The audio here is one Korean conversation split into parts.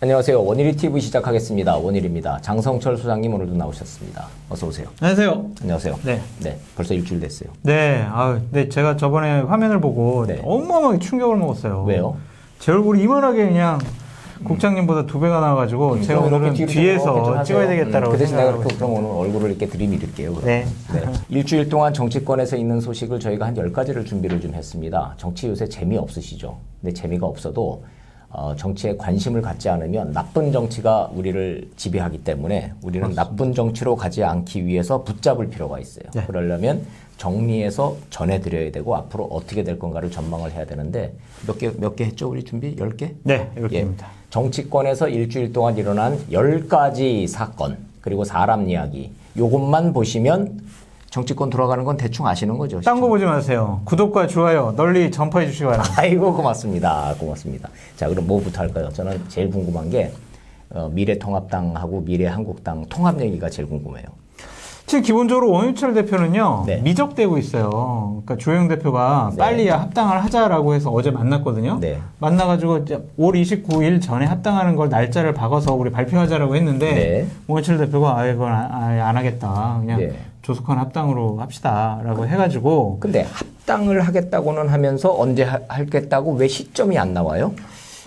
안녕하세요. 원일이 TV 시작하겠습니다. 원일입니다. 장성철 소장님 오늘도 나오셨습니다. 어서 오세요. 안녕하세요. 안녕하세요. 네. 네. 벌써 일주일 됐어요. 네. 네. 제가 저번에 화면을 보고 네. 어마어마하게 충격을 먹었어요. 왜요? 제 얼굴이 이만하게 그냥 국장님보다 2배가 나와가지고 제가 오늘은 뒤에서 찍어야 되겠다라고 그 대신 내가 생각하고 그럼 오늘 얼굴을 이렇게 들이밀을게요. 그럼. 네. 일주일 동안 정치권에서 있는 소식을 저희가 한 10가지를 준비를 좀 했습니다. 정치 요새 재미없으시죠? 근데 재미가 없어도 정치에 관심을 갖지 않으면 나쁜 정치가 우리를 지배하기 때문에 우리는 그렇습니다. 나쁜 정치로 가지 않기 위해서 붙잡을 필요가 있어요. 네. 그러려면 정리해서 전해드려야 되고 앞으로 어떻게 될 건가를 전망을 해야 되는데 몇 개 했죠? 우리 준비 10개? 네. 이렇게입니다. 정치권에서 일주일 동안 일어난 10가지 사건 그리고 사람 이야기 요것만 보시면 정치권 돌아가는 건 대충 아시는 거죠. 딴 거 보지 마세요. 구독과 좋아요 널리 전파해 주시기 바랍니다. 아이고 고맙습니다. 고맙습니다. 자 그럼 뭐부터 할까요? 저는 제일 궁금한 게 미래통합당하고 미래한국당 통합 얘기가 제일 궁금해요. 지금 기본적으로 원유철 대표는요. 네. 미적되고 있어요. 그러니까 조영 대표가 네. 빨리 합당을 하자라고 해서 어제 만났거든요. 네. 만나가지고 이제 5월 29일 전에 합당하는 걸 날짜를 박아서 우리 발표하자라고 했는데 네. 원유철 대표가 아예 그건 아예 안 하겠다. 그냥 네. 조속한 합당으로 합시다라고 해가지고 근데 합당을 하겠다고는 하면서 언제 하겠다고 왜 시점이 안 나와요?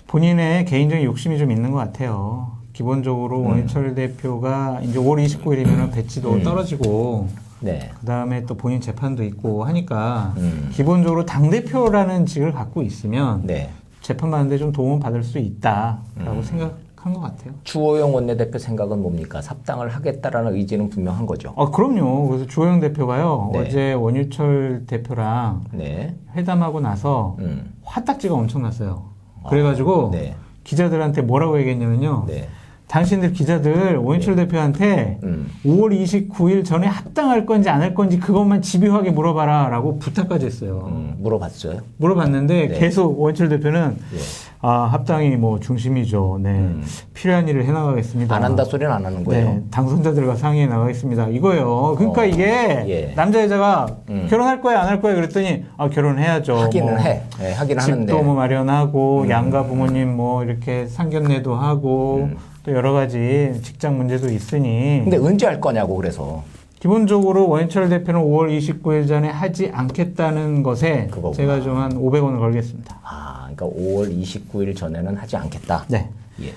본인의 개인적인 욕심이 좀 있는 것 같아요. 기본적으로 원유철 대표가 이제 5월 29일이면 배치도 떨어지고 네. 그 다음에 또 본인 재판도 있고 하니까 기본적으로 당대표라는 직을 갖고 있으면 네. 재판받는데 좀 도움을 받을 수 있다라고 생각한 것 같아요. 주호영 원내대표 생각은 뭡니까? 합당을 하겠다라는 의지는 분명한 거죠. 그럼요. 그래서 주호영 대표가요. 네. 어제 원유철 대표랑 네. 회담하고 나서 화딱지가 엄청났어요. 그래가지고 네. 기자들한테 뭐라고 얘기했냐면요. 네. 당신들 기자들 원유철 대표한테 5월 29일 전에 합당할 건지 안 할 건지 그것만 집요하게 물어봐라 라고 부탁까지 했어요. 물어봤어요? 물어봤는데 네. 계속 원유철 대표는 예. 합당이 뭐 중심이죠. 네. 필요한 일을 해나가겠습니다. 안 한다 소리는 안 하는 거예요? 네. 당선자들과 상의해 나가겠습니다. 이거예요. 그러니까 이게 예. 남자 여자가 결혼할 거야 안 할 거야 그랬더니 결혼해야죠. 하기는 해. 네, 하긴 하는데. 집도 뭐 마련하고 양가 부모님 뭐 이렇게 상견례도 하고 또 여러 가지 직장 문제도 있으니 근데 언제 할 거냐고 그래서. 기본적으로 원유철 대표는 5월 29일 전에 하지 않겠다는 것에 그거구나. 제가 좀 한 500원을 걸겠습니다. 그러니까 5월 29일 전에는 하지 않겠다. 네. 예.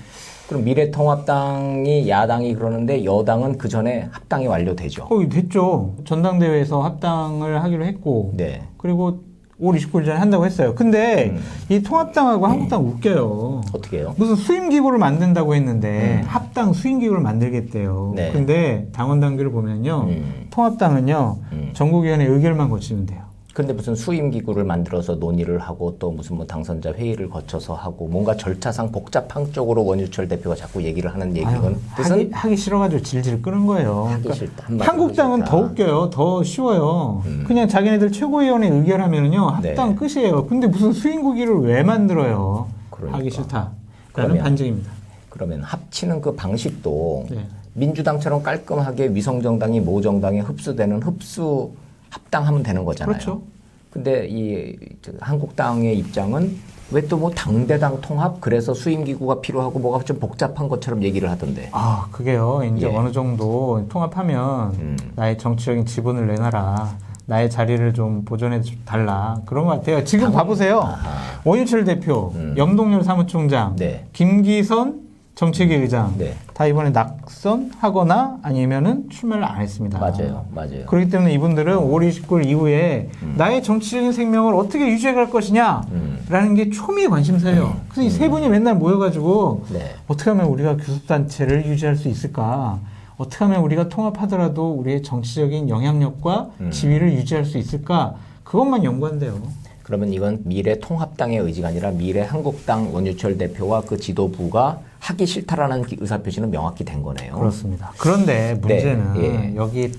그럼 미래통합당이 야당이 그러는데 여당은 그 전에 합당이 완료되죠. 됐죠. 전당대회에서 합당을 하기로 했고 네. 그리고 5월 29일 전에 한다고 했어요. 근데 이 통합당하고 한국당 웃겨요. 어떻게 해요? 무슨 수임기구를 만든다고 했는데 합당 수임기구를 만들겠대요. 네. 근데 당원 당규를 보면요. 통합당은요. 전국위원회 의결만 거치면 돼요. 근데 무슨 수임기구를 만들어서 논의를 하고 또 무슨 뭐 당선자 회의를 거쳐서 하고 뭔가 절차상 복잡한 쪽으로 원유철 대표가 자꾸 얘기를 하는 얘기는 뜻은 하기 싫어가지고 질질 끄는 거예요. 하기 싫다. 한마디로 한국당은 하기 더 싫다. 웃겨요. 더 쉬워요. 그냥 자기네들 최고위원회 의결하면은요. 합당 네. 끝이에요. 근데 무슨 수임기구를 왜 만들어요? 그러니까. 하기 싫다. 그러면 라는 반증입니다. 그러면 합치는 그 방식도 네. 민주당처럼 깔끔하게 위성정당이 모정당에 흡수되는 합당하면 되는 거잖아요. 그렇죠. 근데 한국당의 입장은 왜 또 뭐 당대당 통합 그래서 수임기구가 필요하고 뭐가 좀 복잡한 것처럼 얘기를 하던데. 그게요. 이제 예. 어느 정도 통합하면 나의 정치적인 지분을 내놔라. 나의 자리를 좀 보존해 달라. 그런 것 같아요. 지금 봐보세요. 원유철 대표, 염동열 사무총장, 네. 김기선 정책위 의장 네. 다 이번에 낙선하거나 아니면은 출마를 안 했습니다. 맞아요. 그렇기 때문에 이분들은 5월 29일 이후에 나의 정치적인 생명을 어떻게 유지해 갈 것이냐라는 게 초미의 관심사예요. 그래서 이 세 분이 맨날 모여가지고 네. 어떻게 하면 우리가 교섭단체를 유지할 수 있을까? 어떻게 하면 우리가 통합하더라도 우리의 정치적인 영향력과 지위를 유지할 수 있을까? 그것만 연구한대요. 그러면 이건 미래통합당의 의지가 아니라 미래한국당 원유철 대표와 그 지도부가 하기 싫다라는 의사표시는 명확히 된 거네요. 그렇습니다. 그런데 문제는 네, 예. 여기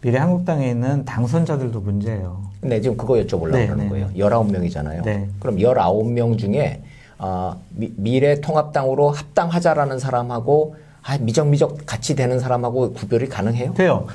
미래한국당에 있는 당선자들도 문제예요. 네, 지금 그거 여쭤보려고 네, 하는 네. 거예요. 19명이잖아요. 네. 그럼 19명 중에 미래통합당으로 합당하자라는 사람하고 미적미적 같이 되는 사람하고 구별이 가능해요? 돼요.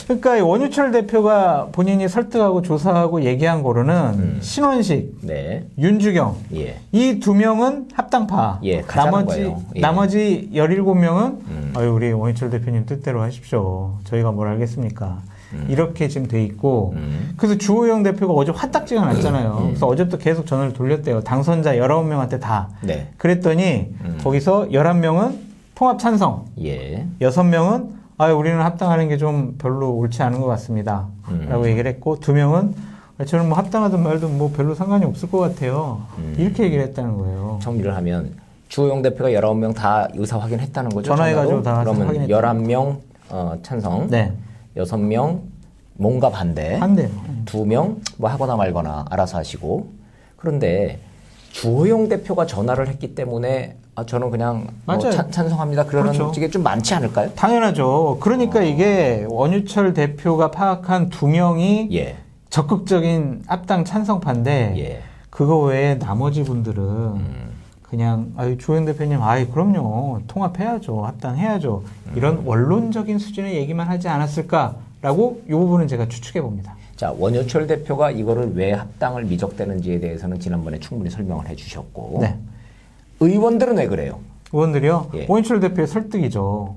그러니까 이 원유철 대표가 본인이 설득하고 조사하고 얘기한 거로는 신원식, 네. 윤주경 예. 이 두 명은 합당파. 예, 가자는 거예요. 예. 나머지 17명은 우리 원유철 대표님 뜻대로 하십시오. 저희가 뭘 알겠습니까? 이렇게 지금 돼 있고 그래서 주호영 대표가 어제 화딱지가 났잖아요. 그래서 어제부터 계속 전화를 돌렸대요. 당선자 19명한테 다. 네. 그랬더니 거기서 11명은 통합 찬성. 예. 6명은 우리는 합당하는 게 좀 별로 옳지 않은 것 같습니다. 라고 얘기를 했고 2명은 저는 뭐 합당하든 말든 뭐 별로 상관이 없을 것 같아요. 이렇게 얘기를 했다는 거예요. 정리를 하면 주호영 대표가 19명 다 의사 확인했다는 거죠? 전화해가지고 다 그러면 확인했죠. 11명 찬성, 네. 6명 뭔가 반대, 반대요. 2명 뭐 하거나 말거나 알아서 하시고. 그런데 주호영 대표가 전화를 했기 때문에 저는 그냥 뭐 맞아요. 찬성합니다. 그러는 그렇죠. 게 좀 많지 않을까요? 당연하죠. 그러니까 이게 원유철 대표가 파악한 2명이 예. 적극적인 합당 찬성파인데 예. 그거 외에 나머지 분들은 그냥 주호영 대표님 그럼요. 통합해야죠. 합당해야죠. 이런 원론적인 수준의 얘기만 하지 않았을까라고 이 부분은 제가 추측해 봅니다. 자, 원유철 대표가 이거를 왜 합당을 미적대는지에 대해서는 지난번에 충분히 설명을 해주셨고 네. 의원들은 왜 그래요? 의원들이요? 예. 원유철 대표의 설득이죠.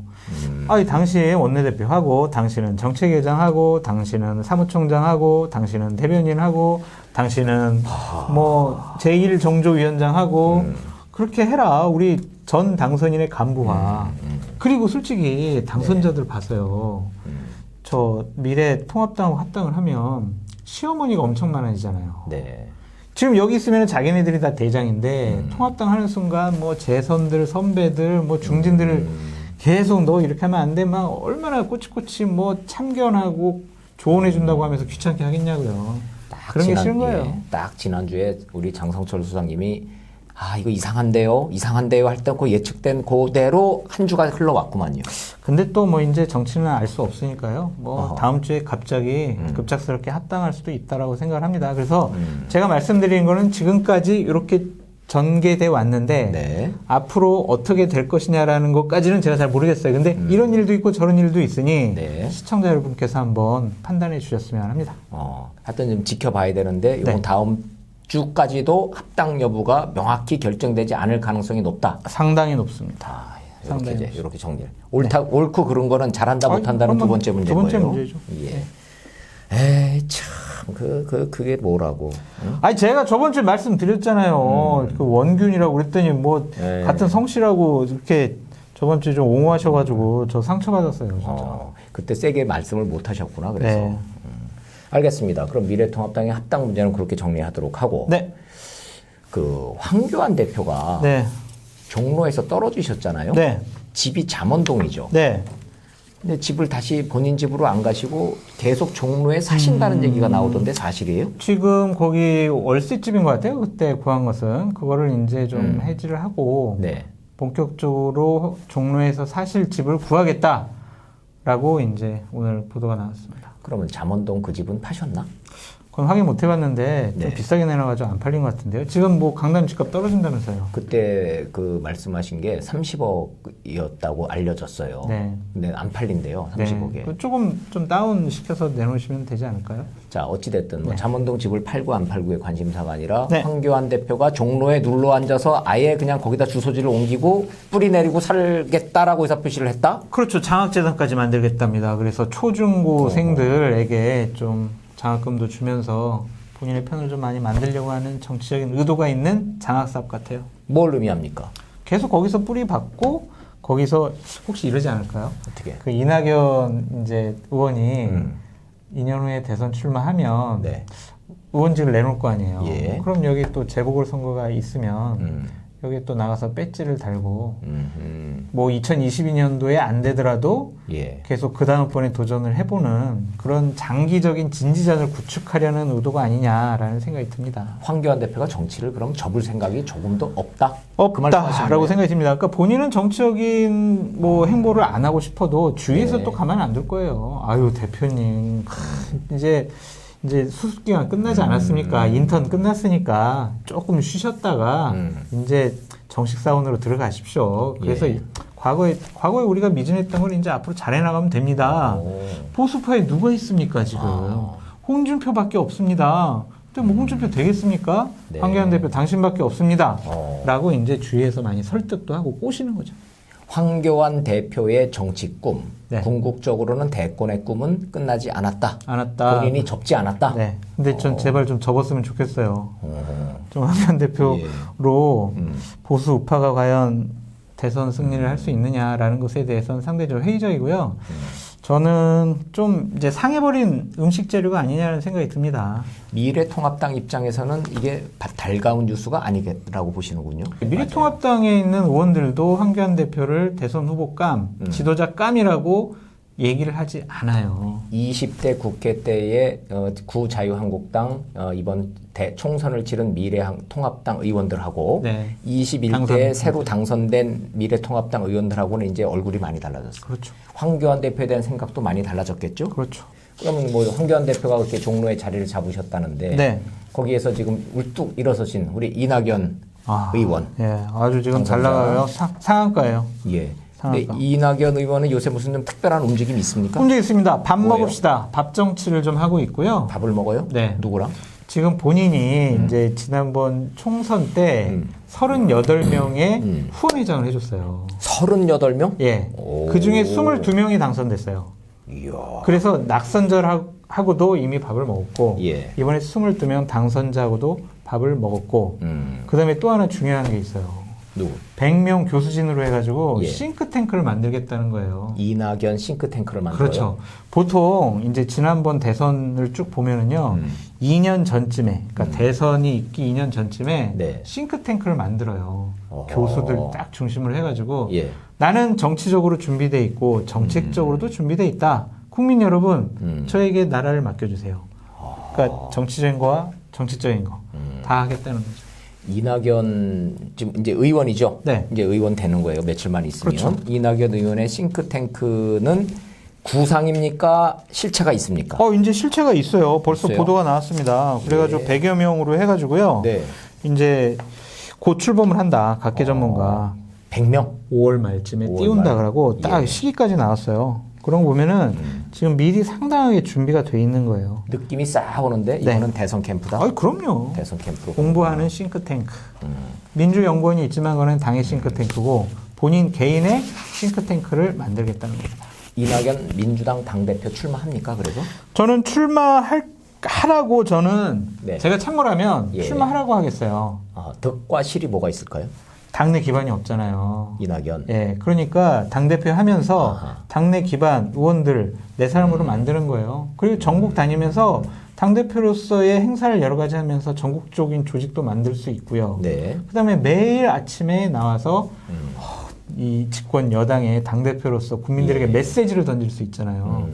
당시에 원내대표하고, 당신은 정책회장하고, 당신은 사무총장하고, 당신은 대변인하고, 당신은 뭐 제1정조위원장하고, 그렇게 해라. 우리 전 당선인의 간부화. 그리고 솔직히 당선자들 봐서요. 저 미래 통합당하고 합당을 하면 시어머니가 엄청 많아지잖아요. 네. 지금 여기 있으면 자기네들이 다 대장인데 통합당 하는 순간 뭐 재선들, 선배들, 뭐 중진들을 계속 너 이렇게 하면 안 돼. 막 얼마나 꼬치꼬치 뭐 참견하고 조언해준다고 하면서 귀찮게 하겠냐고요. 그런 게 싫은 거예요. 딱 지난주에 우리 장성철 수상님이 이거 이상한데요 할 때 그 예측된 그대로 한 주가 흘러왔구만요. 근데 또 뭐 이제 정치는 알 수 없으니까요. 뭐 다음 주에 갑자기 급작스럽게 합당할 수도 있다라고 생각을 합니다. 그래서 제가 말씀드린 거는 지금까지 이렇게 전개돼 왔는데 네. 앞으로 어떻게 될 것이냐라는 것까지는 제가 잘 모르겠어요. 근데 이런 일도 있고 저런 일도 있으니 네. 시청자 여러분께서 한번 판단해 주셨으면 합니다. 하여튼 좀 지켜봐야 되는데 이건 네. 다음 주까지도 합당 여부가 명확히 결정되지 않을 가능성이 높다. 상당히 높습니다. 이렇게 이렇게 정리를. 옳고 그른 거는 잘한다 못한다는 두 번째 문제고요. 두 번째 문제죠. 예. 에이 참 그게 뭐라고? 응? 제가 저번 주에 말씀드렸잖아요. 그 원균이라고 그랬더니 뭐 네. 같은 성씨라고 이렇게 저번 주에 좀 옹호하셔가지고 저 상처받았어요. 진짜. 그때 세게 말씀을 못 하셨구나. 그래서. 네. 알겠습니다. 그럼 미래통합당의 합당 문제는 그렇게 정리하도록 하고. 네. 그 황교안 대표가 네. 종로에서 떨어지셨잖아요. 네. 집이 잠원동이죠. 네. 근데 집을 다시 본인 집으로 안 가시고 계속 종로에 사신다는 얘기가 나오던데 사실이에요? 지금 거기 월세집인 것 같아요. 그때 구한 것은 그거를 이제 좀 해지를 하고 네. 본격적으로 종로에서 사실 집을 구하겠다라고 이제 오늘 보도가 나왔습니다. 그러면 잠원동 그 집은 파셨나? 그건 확인 못 해봤는데 좀 네. 비싸게 내놔가지고 안 팔린 것 같은데요. 지금 뭐 강남 집값 떨어진다면서요. 그때 그 말씀하신 게 30억이었다고 알려졌어요. 네. 근데 안 팔린대요. 30억에. 네. 조금 좀 다운 시켜서 내놓으시면 되지 않을까요? 자, 어찌됐든 뭐 네. 잠원동 집을 팔고 안 팔고의 관심사가 아니라 네. 황교안 대표가 종로에 눌러 앉아서 아예 그냥 거기다 주소지를 옮기고 뿌리 내리고 살겠다라고 의사표시를 했다? 그렇죠. 장학재단까지 만들겠답니다. 그래서 초중고생들에게 좀 장학금도 주면서 본인의 편을 좀 많이 만들려고 하는 정치적인 의도가 있는 장학사업 같아요. 뭘 의미합니까? 계속 거기서 뿌리 받고 거기서 혹시 이러지 않을까요? 어떻게? 그 이낙연 이제 의원이 2년 후에 대선 출마하면 네. 의원직을 내놓을 거 아니에요. 예. 그럼 여기 또 재보궐선거가 있으면 여기 또 나가서 배지를 달고 뭐 2022년도에 안 되더라도 예. 계속 그 다음번에 도전을 해보는 그런 장기적인 진지전을 구축하려는 의도가 아니냐라는 생각이 듭니다. 황교안 대표가 정치를 그럼 접을 생각이 조금도 없다? 그 말씀하시는 없다라고 거예요? 생각이 듭니다. 그러니까 본인은 정치적인 뭐 행보를 안 하고 싶어도 주위에서 네. 또 가만 안 둘 거예요. 아유 대표님 이제 수습 기간 끝나지 않았습니까? 인턴 끝났으니까 조금 쉬셨다가 이제 정식 사원으로 들어가십시오. 그래서 예. 과거에 우리가 미진했던 걸 이제 앞으로 잘해 나가면 됩니다. 보수파에 누가 있습니까 지금? 홍준표밖에 없습니다. 근데 뭐 홍준표 되겠습니까? 네. 황교안 대표 당신밖에 없습니다. 라고 이제 주위에서 많이 설득도 하고 꼬시는 거죠. 황교안 대표의 정치 꿈, 네. 궁극적으로는 대권의 꿈은 끝나지 않았다. 않았다. 본인이 접지 않았다. 네. 근데 전 제발 좀 접었으면 좋겠어요. 좀 황교안 대표로 보수 우파가 과연 대선 승리를 할 수 있느냐라는 것에 대해서는 상대적으로 회의적이고요. 저는 좀 이제 상해버린 음식 재료가 아니냐는 생각이 듭니다. 미래통합당 입장에서는 이게 달가운 뉴스가 아니겠라고 보시는군요. 미래통합당에 있는 의원들도 황교안 대표를 대선 후보감, 지도자감이라고 얘기를 하지 않아요. 20대 국회 때에 구자유한국당 이번 총선을 치른 미래통합당 의원들하고 네. 21대 새로 당선된 미래통합당 의원들하고는 이제 얼굴이 많이 달라졌어요. 그렇죠. 황교안 대표에 대한 생각도 많이 달라졌겠죠? 그렇죠. 그러면 뭐 황교안 대표가 그렇게 종로의 자리를 잡으셨다는데 네. 거기에서 지금 울뚝 일어서신 우리 이낙연 의원. 예, 아주 지금 잘 나가요. 상한가예요. 예. 근데 이낙연 의원은 요새 무슨 좀 특별한 움직임이 있습니까? 문제 있습니다. 밥 뭐예요? 먹읍시다. 밥 정치를 좀 하고 있고요. 밥을 먹어요? 네. 누구랑? 지금 본인이 이제 지난번 총선 때 38명의 후원회장을 해줬어요. 38명? 예. 그 중에 22명이 당선됐어요. 이야. 그래서 낙선자하고도 이미 밥을 먹었고, 예. 이번에 22명 당선자하고도 밥을 먹었고, 그 다음에 또 하나 중요한 게 있어요. 누구? 100명 교수진으로 해가지고 예. 싱크탱크를 만들겠다는 거예요. 이낙연 싱크탱크를 만들어요? 그렇죠. 보통 이제 지난번 대선을 쭉 보면은요, 2년 전쯤에, 그러니까 대선이 있기 2년 전쯤에 네. 싱크탱크를 만들어요. 교수들 딱 중심으로 해가지고 예. 나는 정치적으로 준비돼 있고 정책적으로도 준비돼 있다. 국민 여러분, 저에게 나라를 맡겨주세요. 그러니까 정치적인 거와 정치적인 거 다 하겠다는 거죠. 이낙연 지금 이제 의원이죠. 네. 이제 의원 되는 거예요. 며칠만 있으면. 그렇죠. 이낙연 의원의 싱크탱크는 구상입니까? 실체가 있습니까? 이제 실체가 있어요. 벌써 있어요? 보도가 나왔습니다. 그래가지고 네. 100여 명으로 해가지고요. 네. 이제 곧 출범을 한다. 각계 전문가. 100명? 5월 말쯤에 5월 띄운다 말. 그러고 딱 예. 시기까지 나왔어요. 그런 거 보면은 지금 미리 상당하게 준비가 돼 있는 거예요. 느낌이 싹 오는데 이거는 대선 캠프다. 그럼요. 대선 캠프로. 공부하는 싱크탱크. 민주연구원이 있지만 그건 당의 싱크탱크고 본인 개인의 싱크탱크를 만들겠다는 겁니다. 이낙연 민주당 당대표 출마합니까? 그래서? 저는 하라고 저는 네. 제가 참고라면 예. 출마하라고 하겠어요. 득과 실이 뭐가 있을까요? 당내 기반이 없잖아요. 이낙연. 예, 그러니까 당대표 하면서 아하. 당내 기반 의원들 내 사람으로 만드는 거예요. 그리고 전국 다니면서 당대표로서의 행사를 여러 가지 하면서 전국적인 조직도 만들 수 있고요. 네. 그 다음에 매일 아침에 나와서 이 집권 여당의 당대표로서 국민들에게 예. 메시지를 던질 수 있잖아요.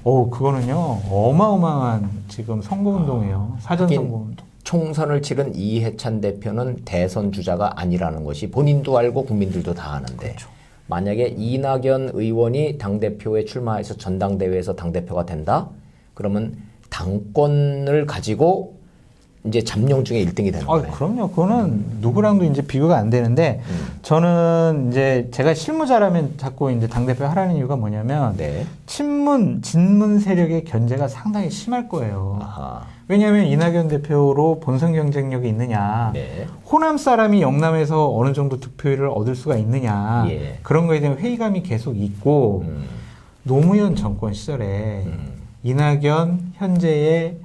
그거는요, 어마어마한 지금 선거운동이에요. 사전 하긴 선거운동. 총선을 치른 이해찬 대표는 대선 주자가 아니라는 것이 본인도 알고 국민들도 다 아는데 그렇죠. 만약에 이낙연 의원이 당대표에 출마해서 전당대회에서 당대표가 된다? 그러면 당권을 가지고 이제 잠룡 중에 1등이 되는 거예요. 그럼요. 그거는 누구랑도 이제 비교가 안 되는데 저는 이제 제가 실무자라면 자꾸 이제 당대표 하라는 이유가 뭐냐면 네. 진문 세력의 견제가 상당히 심할 거예요. 아하. 왜냐하면 이낙연 대표로 본선 경쟁력이 있느냐, 네. 호남 사람이 영남에서 어느 정도 득표율을 얻을 수가 있느냐, 예. 그런 거에 대한 회의감이 계속 있고 노무현 정권 시절에 이낙연 현재의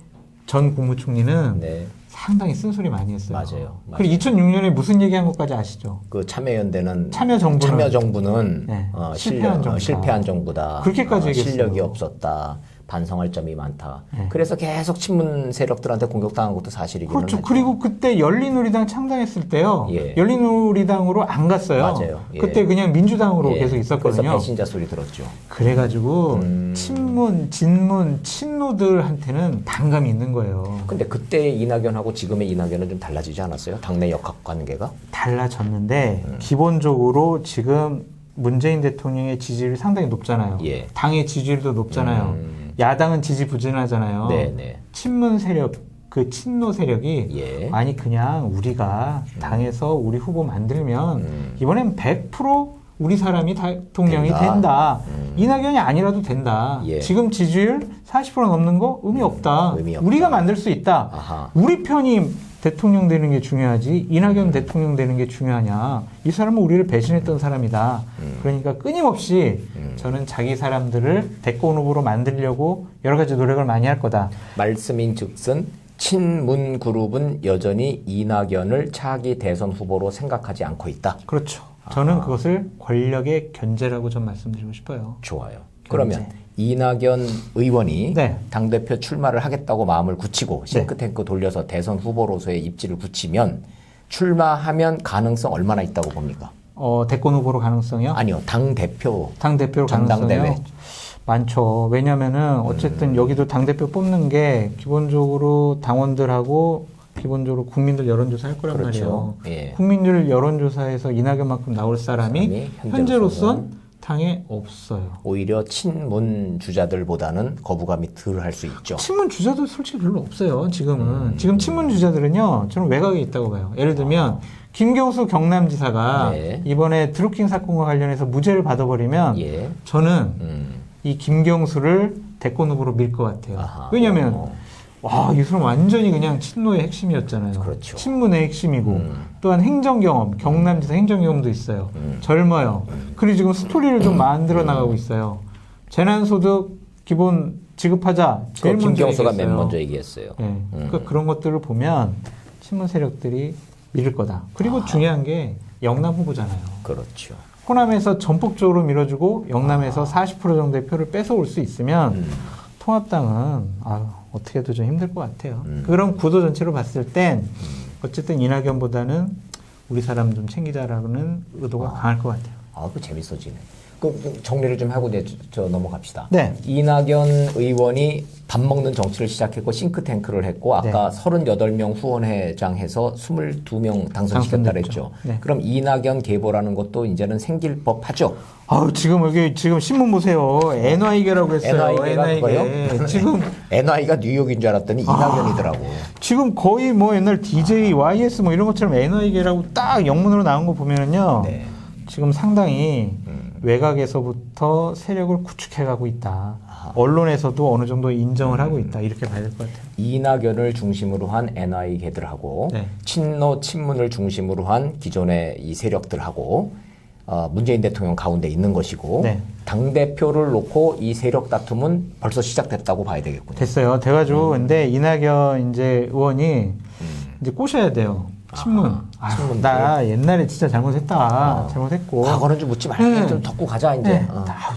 전 국무총리는 네. 상당히 쓴소리 많이 했어요. 맞아요. 그리고 2006년에 무슨 얘기한 것까지 아시죠? 그 참여연대는 참여정부는 네, 실패한 정부다. 실패한 정부다. 그렇게까지 얘기했어요. 실력이 없었다. 반성할 점이 많다. 네. 그래서 계속 친문 세력들한테 공격당한 것도 사실이기는 그렇죠. 하죠. 그리고 그때 열린우리당 창당했을 때요. 예. 열린우리당으로 안 갔어요. 맞아요. 예. 그때 그냥 민주당으로 예, 계속 있었거든요. 그래서 배신자 소리 들었죠. 그래가지고 친문, 진문, 친노들한테는 반감이 있는 거예요. 근데 그때 이낙연하고 지금의 이낙연은 좀 달라지지 않았어요? 당내 역학 관계가? 달라졌는데 기본적으로 지금 문재인 대통령의 지지율이 상당히 높잖아요. 예. 당의 지지율도 높잖아요. 야당은 지지부진하잖아요. 네네. 친문 세력, 그 친노 세력이 예. 아니 그냥 우리가 당에서 우리 후보 만들면 이번엔 100% 우리 사람이 대통령이 된다. 이낙연이 아니라도 된다. 예. 지금 지지율 40% 넘는 거 의미 없다. 의미 없다. 우리가 만들 수 있다. 아하. 우리 편이 대통령 되는 게 중요하지 이낙연 대통령 되는 게 중요하냐. 이 사람은 우리를 배신했던 사람이다. 그러니까 끊임없이 저는 자기 사람들을 대권 후보로 만들려고 여러 가지 노력을 많이 할 거다. 말씀인즉슨 친문 그룹은 여전히 이낙연을 차기 대선 후보로 생각하지 않고 있다. 그렇죠. 저는 그것을 권력의 견제라고 좀 말씀드리고 싶어요. 좋아요. 그러면 이낙연 의원이 네. 당대표 출마를 하겠다고 마음을 굳히고 싱크탱크 돌려서 대선 후보로서의 입지를 굳히면 출마하면 가능성 얼마나 있다고 봅니까? 대권 후보로 가능성이요? 아니요. 당대표 당대표로 전당대회. 가능성이요? 많죠. 왜냐면은 어쨌든 여기도 당대표 뽑는 게 기본적으로 당원들하고 기본적으로 국민들 여론조사 할 거란 그렇죠. 말이에요. 예. 국민들 여론조사에서 이낙연만큼 나올 사람이 현재로선 당에 없어요. 오히려 친문 주자들보다는 거부감이 덜 할 수 있죠. 친문 주자들 솔직히 별로 없어요. 지금은. 지금 친문 주자들은요. 저는 외곽에 있다고 봐요. 예를 들면 김경수 경남지사가 네. 이번에 드루킹 사건과 관련해서 무죄를 받아버리면 예. 저는 이 김경수를 대권 후보로 밀 것 같아요. 아하. 왜냐하면 와, 이 사람 완전히 그냥 친노의 핵심이었잖아요. 그렇죠. 친문의 핵심이고 또한 행정 경험, 경남지사 행정 경험도 있어요. 젊어요. 그리고 지금 스토리를 좀 만들어 나가고 있어요. 재난소득 기본 지급하자. 제일 먼저 김경수가 얘기했어요. 맨 먼저 얘기했어요. 네. 그러니까 그런 것들을 보면 친문 세력들이 밀을 거다. 그리고 중요한 게 영남 후보잖아요. 그렇죠. 호남에서 전폭적으로 밀어주고 영남에서 40% 정도의 표를 뺏어올 수 있으면 통합당은 어떻게 해도 좀 힘들 것 같아요. 그런 구도 전체로 봤을 땐 어쨌든 이낙연보다는 우리 사람 좀 챙기자라는 의도가 강할 것 같아요. 그거 재밌어지네. 그 정리를 좀 하고 이제 저 넘어갑시다. 네. 이낙연 의원이 밥 먹는 정치를 시작했고 싱크탱크를 했고 아까 38명 후원회장 해서 22명 당선시켰다 그랬죠. 네. 그럼 이낙연 계보라는 것도 이제는 생길 법하죠. 지금 여기 지금 신문 보세요. NY계라고 했어요. NY계가 NY계. 지금 NY가 뉴욕인 줄 알았더니 이낙연이더라고. 지금 거의 뭐 옛날 DJ, YS 뭐 이런 것처럼 NY계라고 딱 영문으로 나온 거 보면은요. 네. 지금 상당히 외곽에서부터 세력을 구축해가고 있다. 언론에서도 어느 정도 인정을 하고 있다. 이렇게 봐야 될 것 같아요. 이낙연을 중심으로 한 NY계들하고 네. 친노 친문을 중심으로 한 기존의 이 세력들하고 문재인 대통령 가운데 있는 것이고 네. 당대표를 놓고 이 세력 다툼은 벌써 시작됐다고 봐야 되겠군요. 됐어요. 돼가지고 근데 이낙연 이제 의원이 이제 꼬셔야 돼요. 친문. 친문들. 나 옛날에 진짜 잘못했다. 잘못했고. 과거는 좀 묻지 말고 네. 좀 덮고 가자 이제. 네.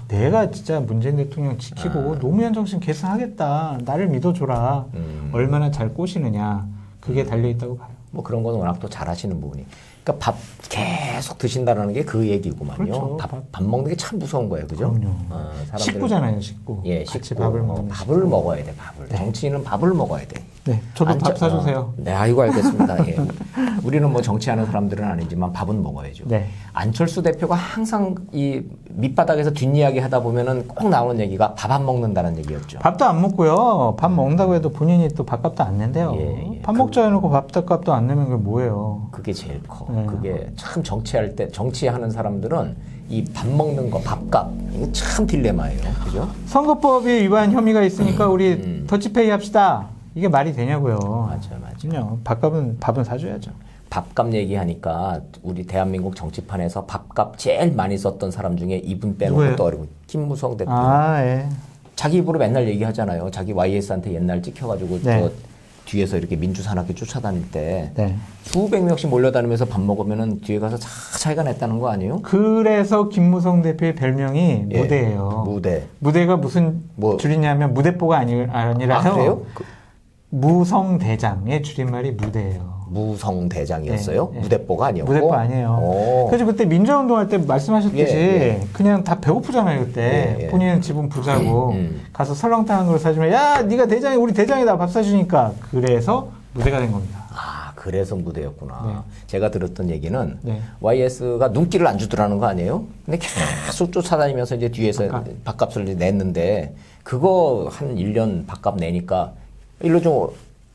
내가 진짜 문재인 대통령 지키고 노무현 정신 계승하겠다. 나를 믿어줘라. 얼마나 잘 꼬시느냐. 그게 달려있다고 봐요. 뭐 그런 건 워낙 또 잘하시는 부분이. 그러니까 밥 계속 드신다는 게 그 얘기구만요. 그렇죠. 밥 먹는 게 참 무서운 거예요, 그죠? 그럼요. 사람들은 식구잖아요, 식구. 예, 같이 식구. 밥을 먹는 밥을 먹어야 돼, 밥을. 정치인은 밥을 먹어야 돼. 네, 저도 밥 사주세요. 네, 아이고 알겠습니다. 예. 우리는 뭐 정치하는 사람들은 아니지만 밥은 먹어야죠. 네. 안철수 대표가 항상 이 밑바닥에서 뒷이야기 하다 보면은 꼭 나오는 얘기가 밥 안 먹는다는 얘기였죠. 밥도 안 먹고요. 밥 먹는다고 해도 본인이 또 밥값도 안 낸대요. 예. 밥 먹자 해놓고 밥값도 안 내면 그게 뭐예요? 그게 제일 커. 네. 그게 참 정치하는 사람들은 이 밥 먹는 거, 밥값 이게 참 딜레마예요. 그죠? 선거법이 위반 혐의가 있으니까 우리 더치페이 합시다. 이게 말이 되냐고요. 맞아요. 그럼요. 밥은 사줘야죠. 밥값 얘기하니까 우리 대한민국 정치판에서 밥값 제일 많이 썼던 사람 중에 이분 빼놓고 누구예요? 떠오르고 김무성 대표. 예. 자기 입으로 맨날 얘기하잖아요. 자기 YS한테 옛날 찍혀가지고 네. 저 뒤에서 이렇게 민주산악회 쫓아다닐 때 네. 수백 명씩 몰려다니면서 밥 먹으면은 뒤에 가서 차이가 냈다는 거 아니에요? 그래서 김무성 대표의 별명이 예. 무대예요. 무대. 무대가 무슨 뭐. 줄이냐면 무대뽀가 아니라서 그래요? 무성대장의 줄임말이 무대예요. 무성대장이었어요? 네. 무대뽀가 아니었고? 무대뽀 아니에요. 오. 그래서 그때 민주화운동할 때 말씀하셨듯이 예. 그냥 다 배고프잖아요 그때. 예. 본인은 집은 부자고 가서 설렁탕 한 그릇 사주면 야 네가 대장이 우리 대장이다 밥 사주니까 그래서 무대가 된 겁니다. 그래서 무대였구나. 네. 제가 들었던 얘기는 네. YS가 눈길을 안 주더라는 거 아니에요? 근데 계속 쫓아다니면서 이제 뒤에서 밥값을 이제 냈는데 그거 한 1년 밥값 내니까 일로 좀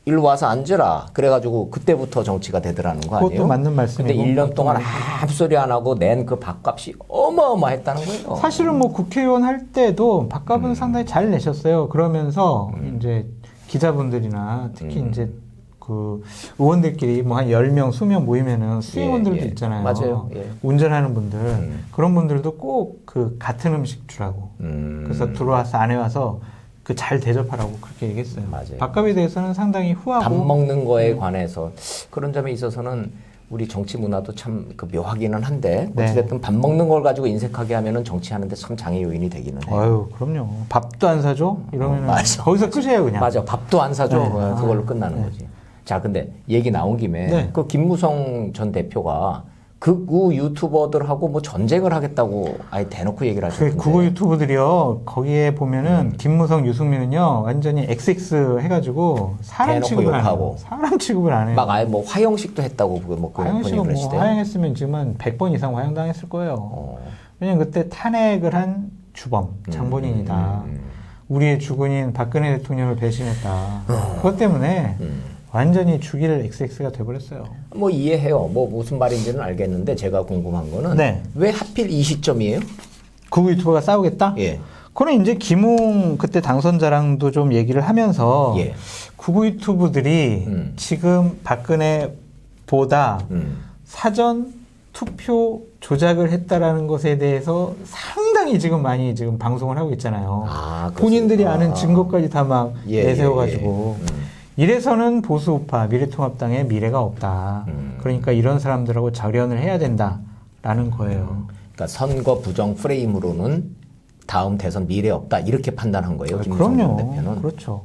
일로 와서 앉으라. 그래가지고 그때부터 정치가 되더라는 거 아니에요? 그것도 맞는 말씀이고. 근데 1년 동안 아무 소리 안 하고 낸 그 밥값이 어마어마했다는 거예요. 사실은 뭐 국회의원 할 때도 밥값은 상당히 잘 내셨어요. 그러면서 이제 기자분들이나 특히 이제 그 의원들끼리 뭐 한 10명, 20명 모이면은 수행원들도 예. 있잖아요. 맞아요. 예. 운전하는 분들. 그런 분들도 꼭 그 같은 음식 주라고. 그래서 들어와서 안에 와서 그 잘 대접하라고 그렇게 얘기했어요. 맞아요. 밥값에 대해서는 상당히 후하고. 밥 먹는 거에 관해서 그런 점에 있어서는 우리 정치 문화도 참 그 묘하기는 한데 네. 어찌됐든 밥 먹는 걸 가지고 인색하게 하면은 정치하는데 참 장애 요인이 되기는 해요. 아유, 그럼요. 밥도 안 사줘? 이러면 맞아. 거기서 끝이에요, 그냥. 맞아. 밥도 안 사줘. 네. 그걸로 끝나는 네. 거지. 자, 근데 얘기 나온 김에 네. 그 김무성 전 대표가 극우 유튜버들하고 뭐 전쟁을 하겠다고 아예 대놓고 얘기를 그 하셨던데. 국어 유튜브들이요. 거기에 보면은 김무성, 유승민은요. 완전히 XX 해가지고 사람 대놓고 취급을 안 욕하고. 해요. 사람 취급을 안 해요. 막 아예 뭐 화형식도 했다고 뭐 화영 씨가 본인을 뭐 하시대요. 화영했으면 지금 한 100번 이상 화영당했을 거예요. 어. 왜냐면 그때 탄핵을 한 주범, 장본인이다. 우리의 주군인 박근혜 대통령을 배신했다. 그것 때문에 완전히 죽일 XX가 돼버렸어요. 뭐 이해해요. 뭐 무슨 말인지는 알겠는데 제가 궁금한 거는 네. 왜 하필 이 시점이에요? 극우 유튜버가 싸우겠다? 예. 그거는 이제 김웅 그때 당선자랑도 좀 얘기를 하면서 예. 극우 유튜브들이 지금 박근혜보다 사전 투표 조작을 했다라는 것에 대해서 상당히 지금 많이 지금 방송을 하고 있잖아요. 아, 본인들이 그렇습니까? 아는 증거까지 다 막 예, 내세워가지고. 예, 예. 이래서는 보수우파 미래통합당의 미래가 없다. 그러니까 이런 사람들하고 절연을 해야 된다라는 거예요. 그러니까 선거 부정 프레임으로는 다음 대선 미래 없다 이렇게 판단한 거예요. 김무성 그럼요. 대표는. 그렇죠.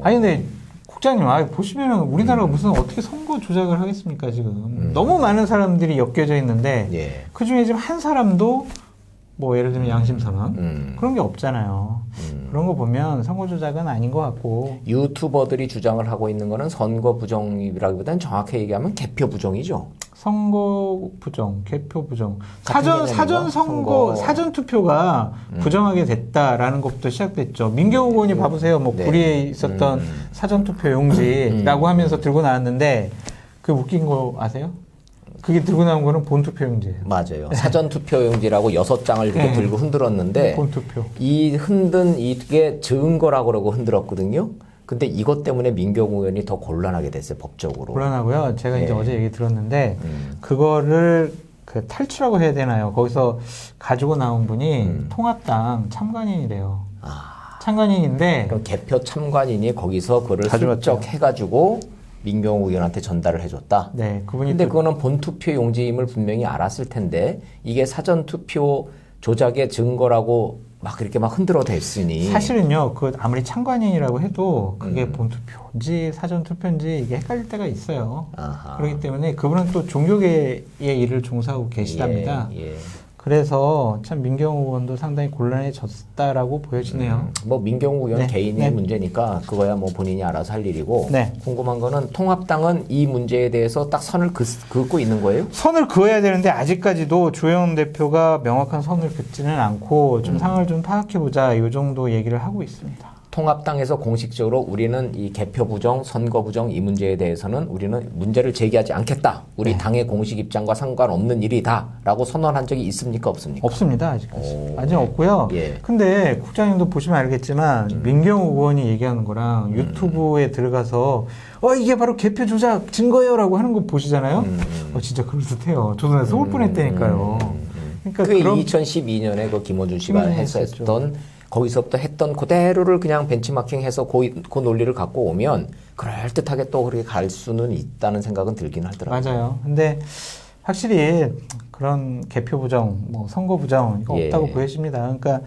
아니 근데 국장님, 보시면은 우리나라가 무슨 어떻게 선거 조작을 하겠습니까 지금? 너무 많은 사람들이 엮여져 있는데 예. 그 중에 지금 한 사람도 뭐 예를 들면 양심선언 그런 게 없잖아요. 그런 거 보면 선거 조작은 아닌 것 같고. 유튜버들이 주장을 하고 있는 거는 선거 부정이라기보다는 정확히 얘기하면 개표 부정이죠. 선거 부정, 개표 부정, 같은 사전 선거, 사전 투표가 부정하게 됐다라는 것부터 시작됐죠. 민경욱 의원이 봐보세요. 뭐 네. 구리에 있었던 사전 투표 용지라고 하면서 들고 나왔는데 그 웃긴 거 아세요? 그게 들고 나온 거는 본투표용지예요. 맞아요. 사전 투표용지라고 6장을 이렇게 네. 들고 흔들었는데 본투표. 이 흔든 이게 증거라고 그러고 흔들었거든요. 근데 이것 때문에 민경욱 의원이 더 곤란하게 됐어요, 법적으로. 곤란하고요. 제가 이제 예. 어제 얘기 들었는데 그거를 그 탈출하고 해야 되나요? 거기서 가지고 나온 분이 통합당 참관인이래요. 아, 참관인인데 그럼 개표 참관인이 거기서 그거를 가져갔죠. 슬쩍 해가지고 민경욱 의원한테 전달을 해줬다. 네, 그분이 근데 또 그거는 본투표 용지임을 분명히 알았을 텐데 이게 사전투표 조작의 증거라고 막 이렇게 막 흔들어 댔으니 사실은요, 그 아무리 참관인이라고 해도 그게 본투표인지 사전투표인지 이게 헷갈릴 때가 있어요. 아하. 그렇기 때문에 그분은 또 종교계의 일을 종사하고 계시답니다. 예, 예. 그래서 참 민경욱 의원도 상당히 곤란해졌다라고 보여지네요. 뭐 민경욱 의원 네, 개인의 네. 문제니까 그거야 뭐 본인이 알아서 할 일이고 네. 궁금한 거는 통합당은 이 문제에 대해서 딱 선을 긋고 있는 거예요? 선을 그어야 되는데 아직까지도 주영 대표가 명확한 선을 긋지는 않고 좀 상황을 좀 파악해보자 이 정도 얘기를 하고 있습니다. 통합당에서 공식적으로 우리는 이 개표 부정, 선거 부정 이 문제에 대해서는 우리는 문제를 제기하지 않겠다. 우리 네. 당의 공식 입장과 상관없는 일이다라고 선언한 적이 있습니까? 없습니까? 없습니다, 아직까지. 오. 아직 없고요. 예. 근데 국장님도 보시면 알겠지만 민경욱 의원이 얘기하는 거랑 유튜브에 들어가서 이게 바로 개표 조작 증거예요라고 하는 거 보시잖아요. 진짜 그럴듯해요. 저도 속을 뻔했다니까요. 그러니까 그게 그런 2012년에 그 김원준 씨가 했었죠. 했던 거기서부터 했던 그대로를 그냥 벤치마킹해서 그 논리를 갖고 오면 그럴듯하게 또 그렇게 갈 수는 있다는 생각은 들긴 하더라고요. 맞아요. 근데 확실히 그런 개표 부정, 뭐 선거 부정 이거 예. 없다고 보여집니다. 그러니까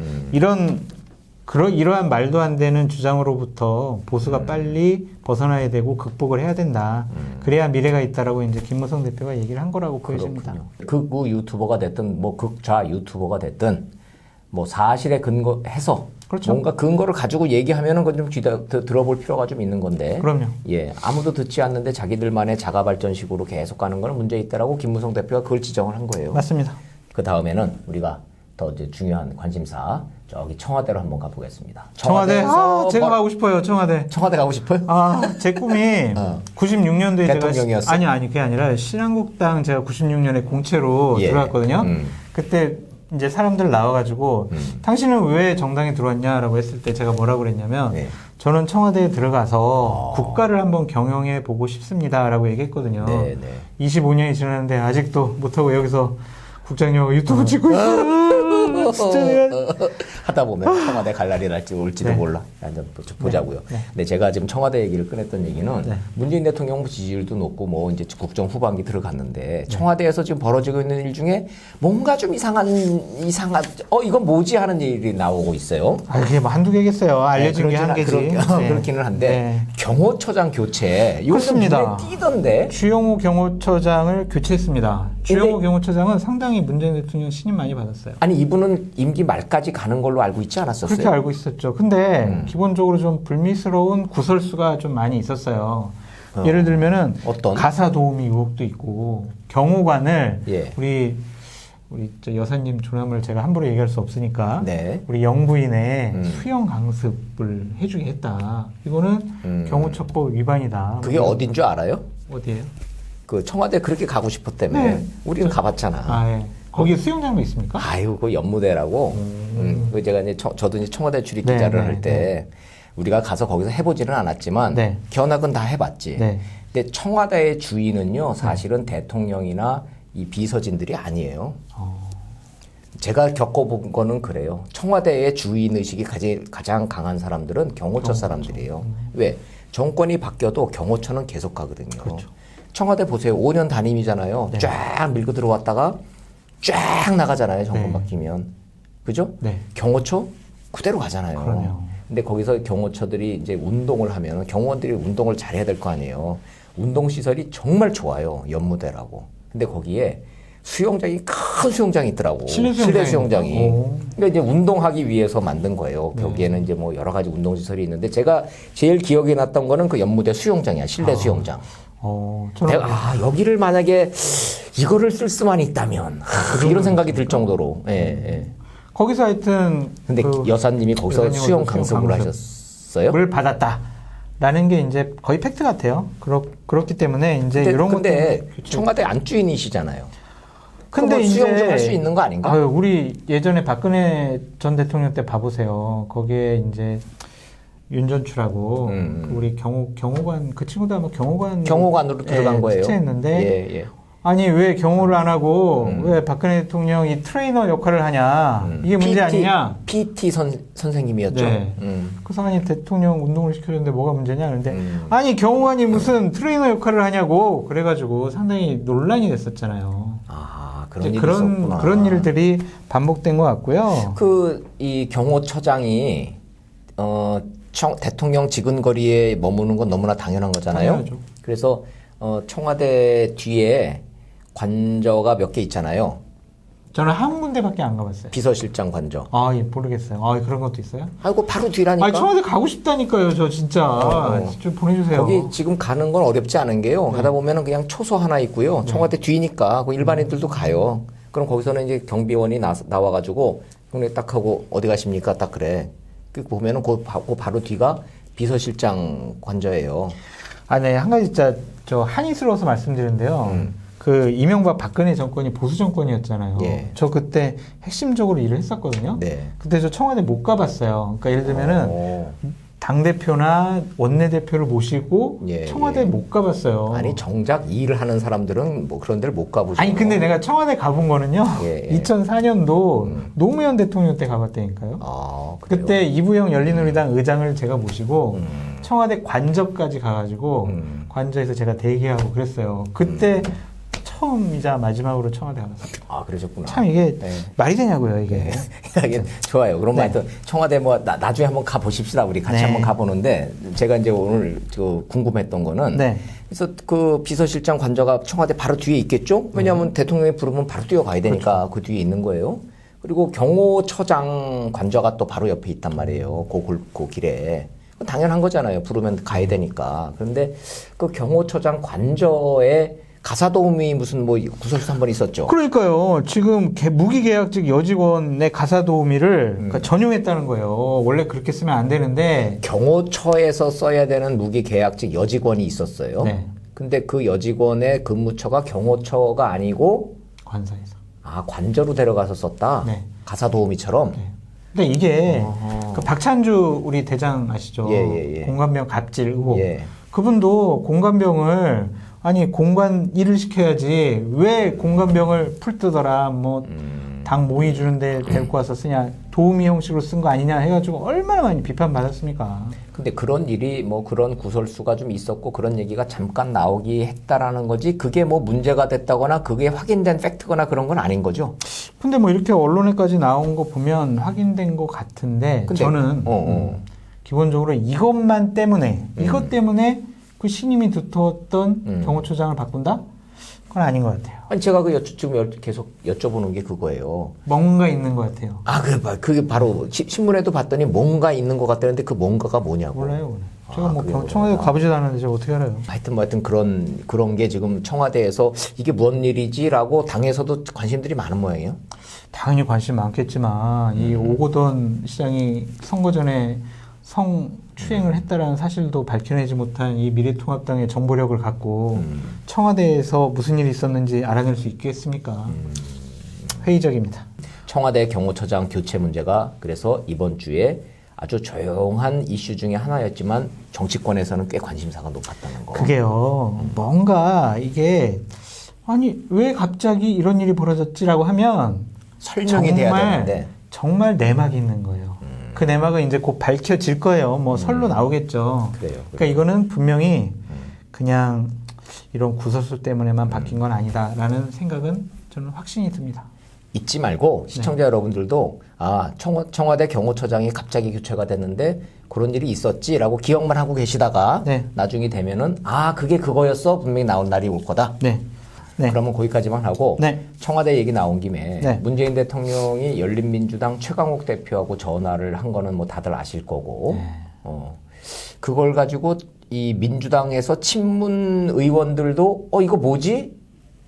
이러한 말도 안 되는 주장으로부터 보수가 빨리 벗어나야 되고 극복을 해야 된다. 그래야 미래가 있다라고 이제 김무성 대표가 얘기를 한 거라고 보여집니다. 극우 유튜버가 됐든 뭐 극좌 유튜버가 됐든 뭐 사실에 근거해서 그렇죠. 뭔가 근거를 가지고 얘기하면은 그건 좀 들어볼 필요가 좀 있는 건데. 그럼요. 예, 아무도 듣지 않는데 자기들만의 자가 발전식으로 계속 가는 거는 문제 있다라고 김무성 대표가 그걸 지적을 한 거예요. 맞습니다. 그 다음에는 우리가 더 이제 중요한 관심사 저기 청와대로 한번 가보겠습니다. 청와대? 청와대에서 제가 가고 싶어요, 청와대. 청와대 가고 싶어요? 제 꿈이 어. 96년도에 대통령이었어? 아니, 그게 아니라 신한국당 제가 96년에 공채로 예. 들어갔거든요. 그때 이제 사람들 나와가지고 당신은 왜 정당에 들어왔냐라고 했을 때 제가 뭐라고 그랬냐면 네. 저는 청와대에 들어가서 국가를 한번 경영해 보고 싶습니다라고 얘기했거든요. 네, 네. 25년이 지났는데 아직도 못하고 여기서 국장님하고 유튜브 찍고 있어요. 진짜 내가 하다 보면 청와대 갈 날이 날지 올지도 네. 몰라. 한번 보자고요. 네. 근데 제가 지금 청와대 얘기를 꺼냈던 얘기는 네. 문재인 대통령 지지율도 높고 뭐 이제 국정 후반기 들어갔는데 청와대에서 지금 벌어지고 있는 일 중에 뭔가 좀 이상한 이건 뭐지 하는 일이 나오고 있어요. 이게 뭐 한두 개겠어요. 알려진 게 한 개지. 그렇기는 한데 네. 경호처장 교체 이거 좀 그렇습니다. 눈에 띄던데. 주영호 경호처장을 교체했습니다. 주영호 경호처장은 상당히 문재인 대통령 신임 많이 받았어요. 아니 이분은 임기 말까지 가는 걸로 알고 있지 않았었어요? 그렇게 알고 있었죠. 근데 기본적으로 좀 불미스러운 구설수가 좀 많이 있었어요. 예를 들면은 어떤? 가사 도우미 의혹도 있고 경호관을 예. 우리 저 여사님 조남을 제가 함부로 얘기할 수 없으니까 네. 우리 영부인의 수영 강습을 해주게 했다. 이거는 경호처법 위반이다. 그게 어딘 줄 알아요? 어디예요? 그 청와대 그렇게 가고 싶었다며. 네. 우리는 가봤잖아. 예. 거기 수영장도 있습니까? 아유, 그 연무대라고. 그 제가 이제 저도 이제 청와대 출입 기자를 네, 할 때 우리가 가서 거기서 해보지는 않았지만 네. 견학은 다 해봤지. 네. 근데 청와대의 주인은요, 사실은 대통령이나 이 비서진들이 아니에요. 제가 겪어본 거는 그래요. 청와대의 주인 의식이 가장 강한 사람들은 경호처 사람들이에요. 왜? 정권이 바뀌어도 경호처는 계속 가거든요. 그렇죠. 청와대 보세요. 5년 단임이잖아요. 네. 쫙 밀고 들어왔다가 쫙 나가잖아요. 정권 네. 바뀌면. 그죠? 네. 경호처 그대로 가잖아요. 그러네요. 근데 거기서 경호처들이 이제 운동을 하면 경호원들이 운동을 잘해야 될 거 아니에요. 운동 시설이 정말 좋아요. 연무대라고. 근데 거기에 수영장이 큰 수영장이 있더라고. 실내 수영장이. 오. 그러니까 이제 운동하기 위해서 만든 거예요. 네. 거기에는 이제 뭐 여러 가지 운동 시설이 있는데 제가 제일 기억에 났던 거는 그 연무대 수영장이야. 실내 수영장. 내가 여기를 만약에 이거를 쓸 수만 있다면 이런 생각이 들 정도로. 예, 예. 거기서 하여튼 근데 여사님이 거기서 수영 강습을 하셨어요? 을 받았다라는 게 이제 거의 팩트 같아요. 그렇기 때문에 이제 이런 근데 것들 청와대 안주인이시잖아요. 근데 뭐 이제 수영 좀 할 수 있는 거 아닌가? 우리 예전에 박근혜 전 대통령 때 봐보세요. 거기에 이제 윤전추라고 우리 경호관 그 친구도 아마 경호관으로 들어간 거예요. 했는데 예. 아니 왜 경호를 안 하고 왜 박근혜 대통령이 트레이너 역할을 하냐 이게 문제 아니냐? PT 선생님이었죠. 네. 그래서 아니 대통령 운동을 시켜줬는데 뭐가 문제냐? 그런데 아니 경호관이 무슨 트레이너 역할을 하냐고 그래가지고 상당히 논란이 됐었잖아요. 아 그런 일이 있었구나. 그런 일들이 반복된 것 같고요. 이 경호처장이 대통령 지근거리에 머무는 건 너무나 당연한 거잖아요. 당연하죠. 그래서 청와대 뒤에 관저가 몇 개 있잖아요. 저는 한 군데밖에 안 가봤어요. 비서실장 관저. 예, 모르겠어요. 그런 것도 있어요? 아이고 바로 뒤라니까. 청와대 가고 싶다니까요, 저 진짜. 좀 보내주세요. 거기 지금 가는 건 어렵지 않은 게요. 네. 가다 보면은 그냥 초소 하나 있고요. 청와대 뒤니까 그 일반인들도 가요. 그럼 거기서는 이제 경비원이 나와가지고 형님 딱 하고 어디 가십니까? 딱 그래. 그 보면은 그 바로 뒤가 비서실장 관저예요. 네, 한 가지 진짜 저 한이스러워서 말씀드리는데요. 그 이명박 박근혜 정권이 보수 정권이었잖아요. 예. 저 그때 핵심적으로 일을 했었거든요. 네. 그때 저 청와대 못 가봤어요. 그러니까 예를 들면은 당대표나 원내대표를 모시고 청와대 못 가봤어요. 아니 정작 일을 하는 사람들은 뭐 그런 데를 못 가보죠. 아니 근데 내가 청와대 가본 거는요. 2004년도 노무현 대통령 때 가봤다니까요. 그래요? 그때 이부영 열린우리당 의장을 제가 모시고 청와대 관저까지 가가지고 관저에서 제가 대기하고 그랬어요. 그때 처음이자 마지막으로 청와대 가봤어요. 그러셨구나. 참 이게 말이 되냐고요, 이게. 이게 좋아요. 그럼 하여튼 청와대 뭐 나중에 한번 가 보십시다. 우리 같이 한번 가 보는데 제가 이제 오늘 궁금했던 거는 그래서 그 비서실장 관저가 청와대 바로 뒤에 있겠죠? 왜냐하면 대통령이 부르면 바로 뛰어가야 되니까 그렇죠. 그 뒤에 있는 거예요. 그리고 경호처장 관저가 또 바로 옆에 있단 말이에요. 그 길에. 당연한 거잖아요. 부르면 가야 되니까. 그런데 그 경호처장 관저에 가사도우미 무슨 뭐 구설수 한 번 있었죠. 그러니까요. 지금 무기계약직 여직원의 가사도우미를 그러니까 전용했다는 거예요. 원래 그렇게 쓰면 안 되는데 경호처에서 써야 되는 무기계약직 여직원이 있었어요. 네. 근데 그 여직원의 근무처가 경호처가 아니고 관사에서. 관저로 데려가서 썼다. 네. 가사도우미처럼. 네. 근데 이게 그 박찬주 우리 대장 아시죠? 예. 공관병 갑질 의혹. 예. 그분도 공관병을 아니 공관 일을 시켜야지 왜 공관병을 풀뜨더라 뭐 당 모의 주는데 데리고 와서 쓰냐 도우미 형식으로 쓴 거 아니냐 해가지고 얼마나 많이 비판받았습니까? 근데 그런 일이 뭐 그런 구설수가 좀 있었고 그런 얘기가 잠깐 나오기 했다라는 거지 그게 뭐 문제가 됐다거나 그게 확인된 팩트거나 그런 건 아닌 거죠. 근데 뭐 이렇게 언론에까지 나온 거 보면 확인된 것 같은데 근데, 저는 기본적으로 이것 때문에 그 신임이 두터웠던 경호처장을 바꾼다? 그건 아닌 것 같아요. 아니 제가 지금 계속 여쭤보는 게 그거예요. 뭔가 있는 것 같아요. 그게 바로 신문에도 봤더니 뭔가 있는 것 같다는데 그 뭔가가 뭐냐고. 몰라요. 제가 청와대 가보지도 않았는데 제가 어떻게 알아요? 하여튼 그런 게 지금 청와대에서 이게 무슨 일이지라고 당에서도 관심들이 많은 모양이에요. 당연히 관심 많겠지만 이 오고돈 시장이 선거 전에 성추행을 했다라는 사실도 밝혀내지 못한 이 미래통합당의 정보력을 갖고 청와대에서 무슨 일이 있었는지 알아낼 수 있겠습니까? 회의적입니다. 청와대 경호처장 교체 문제가 그래서 이번 주에 아주 조용한 이슈 중에 하나였지만 정치권에서는 꽤 관심사가 높았다는 거. 그게요. 뭔가 이게 아니 왜 갑자기 이런 일이 벌어졌지라고 하면 설명이 돼야 되는데 정말 내막이 있는 거예요. 그 내막은 이제 곧 밝혀질 거예요. 뭐 설로 나오겠죠. 그래요. 그러니까 이거는 분명히 그냥 이런 구설수 때문에만 바뀐 건 아니다라는 생각은 저는 확신이 듭니다. 잊지 말고 시청자 여러분들도 청와대 경호처장이 갑자기 교체가 됐는데 그런 일이 있었지라고 기억만 하고 계시다가 나중이 되면은 그게 그거였어 분명히 나온 날이 올 거다. 네. 그러면 거기까지만 하고 청와대 얘기 나온 김에 문재인 대통령이 열린민주당 최강욱 대표하고 전화를 한 거는 뭐 다들 아실 거고 그걸 가지고 이 민주당에서 친문 의원들도 이거 뭐지?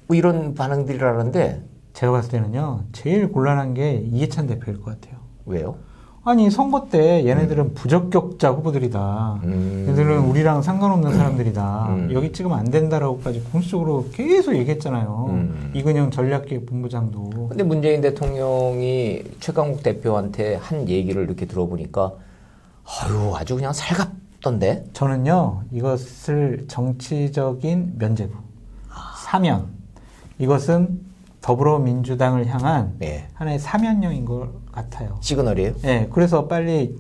뭐 이런 반응들이라는데 제가 봤을 때는요 제일 곤란한 게 이해찬 대표일 것 같아요. 왜요? 아니 선거 때 얘네들은 부적격자 후보들이다. 얘네들은 우리랑 상관없는 사람들이다. 여기 찍으면 안 된다라고까지 공식적으로 계속 얘기했잖아요. 이근영 전략기획본부장도. 근데 문재인 대통령이 최강욱 대표한테 한 얘기를 이렇게 들어보니까 아주 그냥 살갑던데? 저는요 이것을 정치적인 면죄부, 사면 이것은 더불어민주당을 향한 하나의 사면령인 것 같아요. 시그널이에요? 네, 그래서 빨리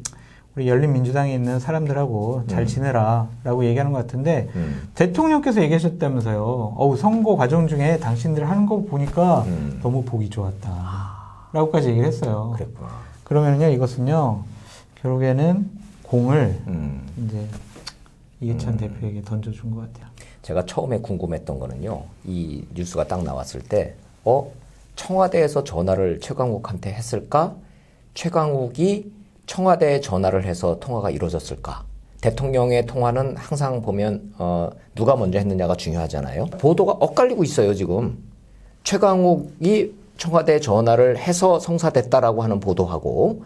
우리 열린민주당에 있는 사람들하고 잘 지내라라고 얘기하는 것 같은데 대통령께서 얘기하셨다면서요. 선거 과정 중에 당신들 하는 거 보니까 너무 보기 좋았다라고까지 얘기를 했어요. 그랬구나. 그러면요 이것은요 결국에는 공을 이제 이해찬 대표에게 던져준 것 같아요. 제가 처음에 궁금했던 거는요. 이 뉴스가 딱 나왔을 때 청와대에서 전화를 최강욱한테 했을까? 최강욱이 청와대에 전화를 해서 통화가 이루어졌을까? 대통령의 통화는 항상 보면 누가 먼저 했느냐가 중요하잖아요. 보도가 엇갈리고 있어요, 지금. 최강욱이 청와대에 전화를 해서 성사됐다라고 하는 보도하고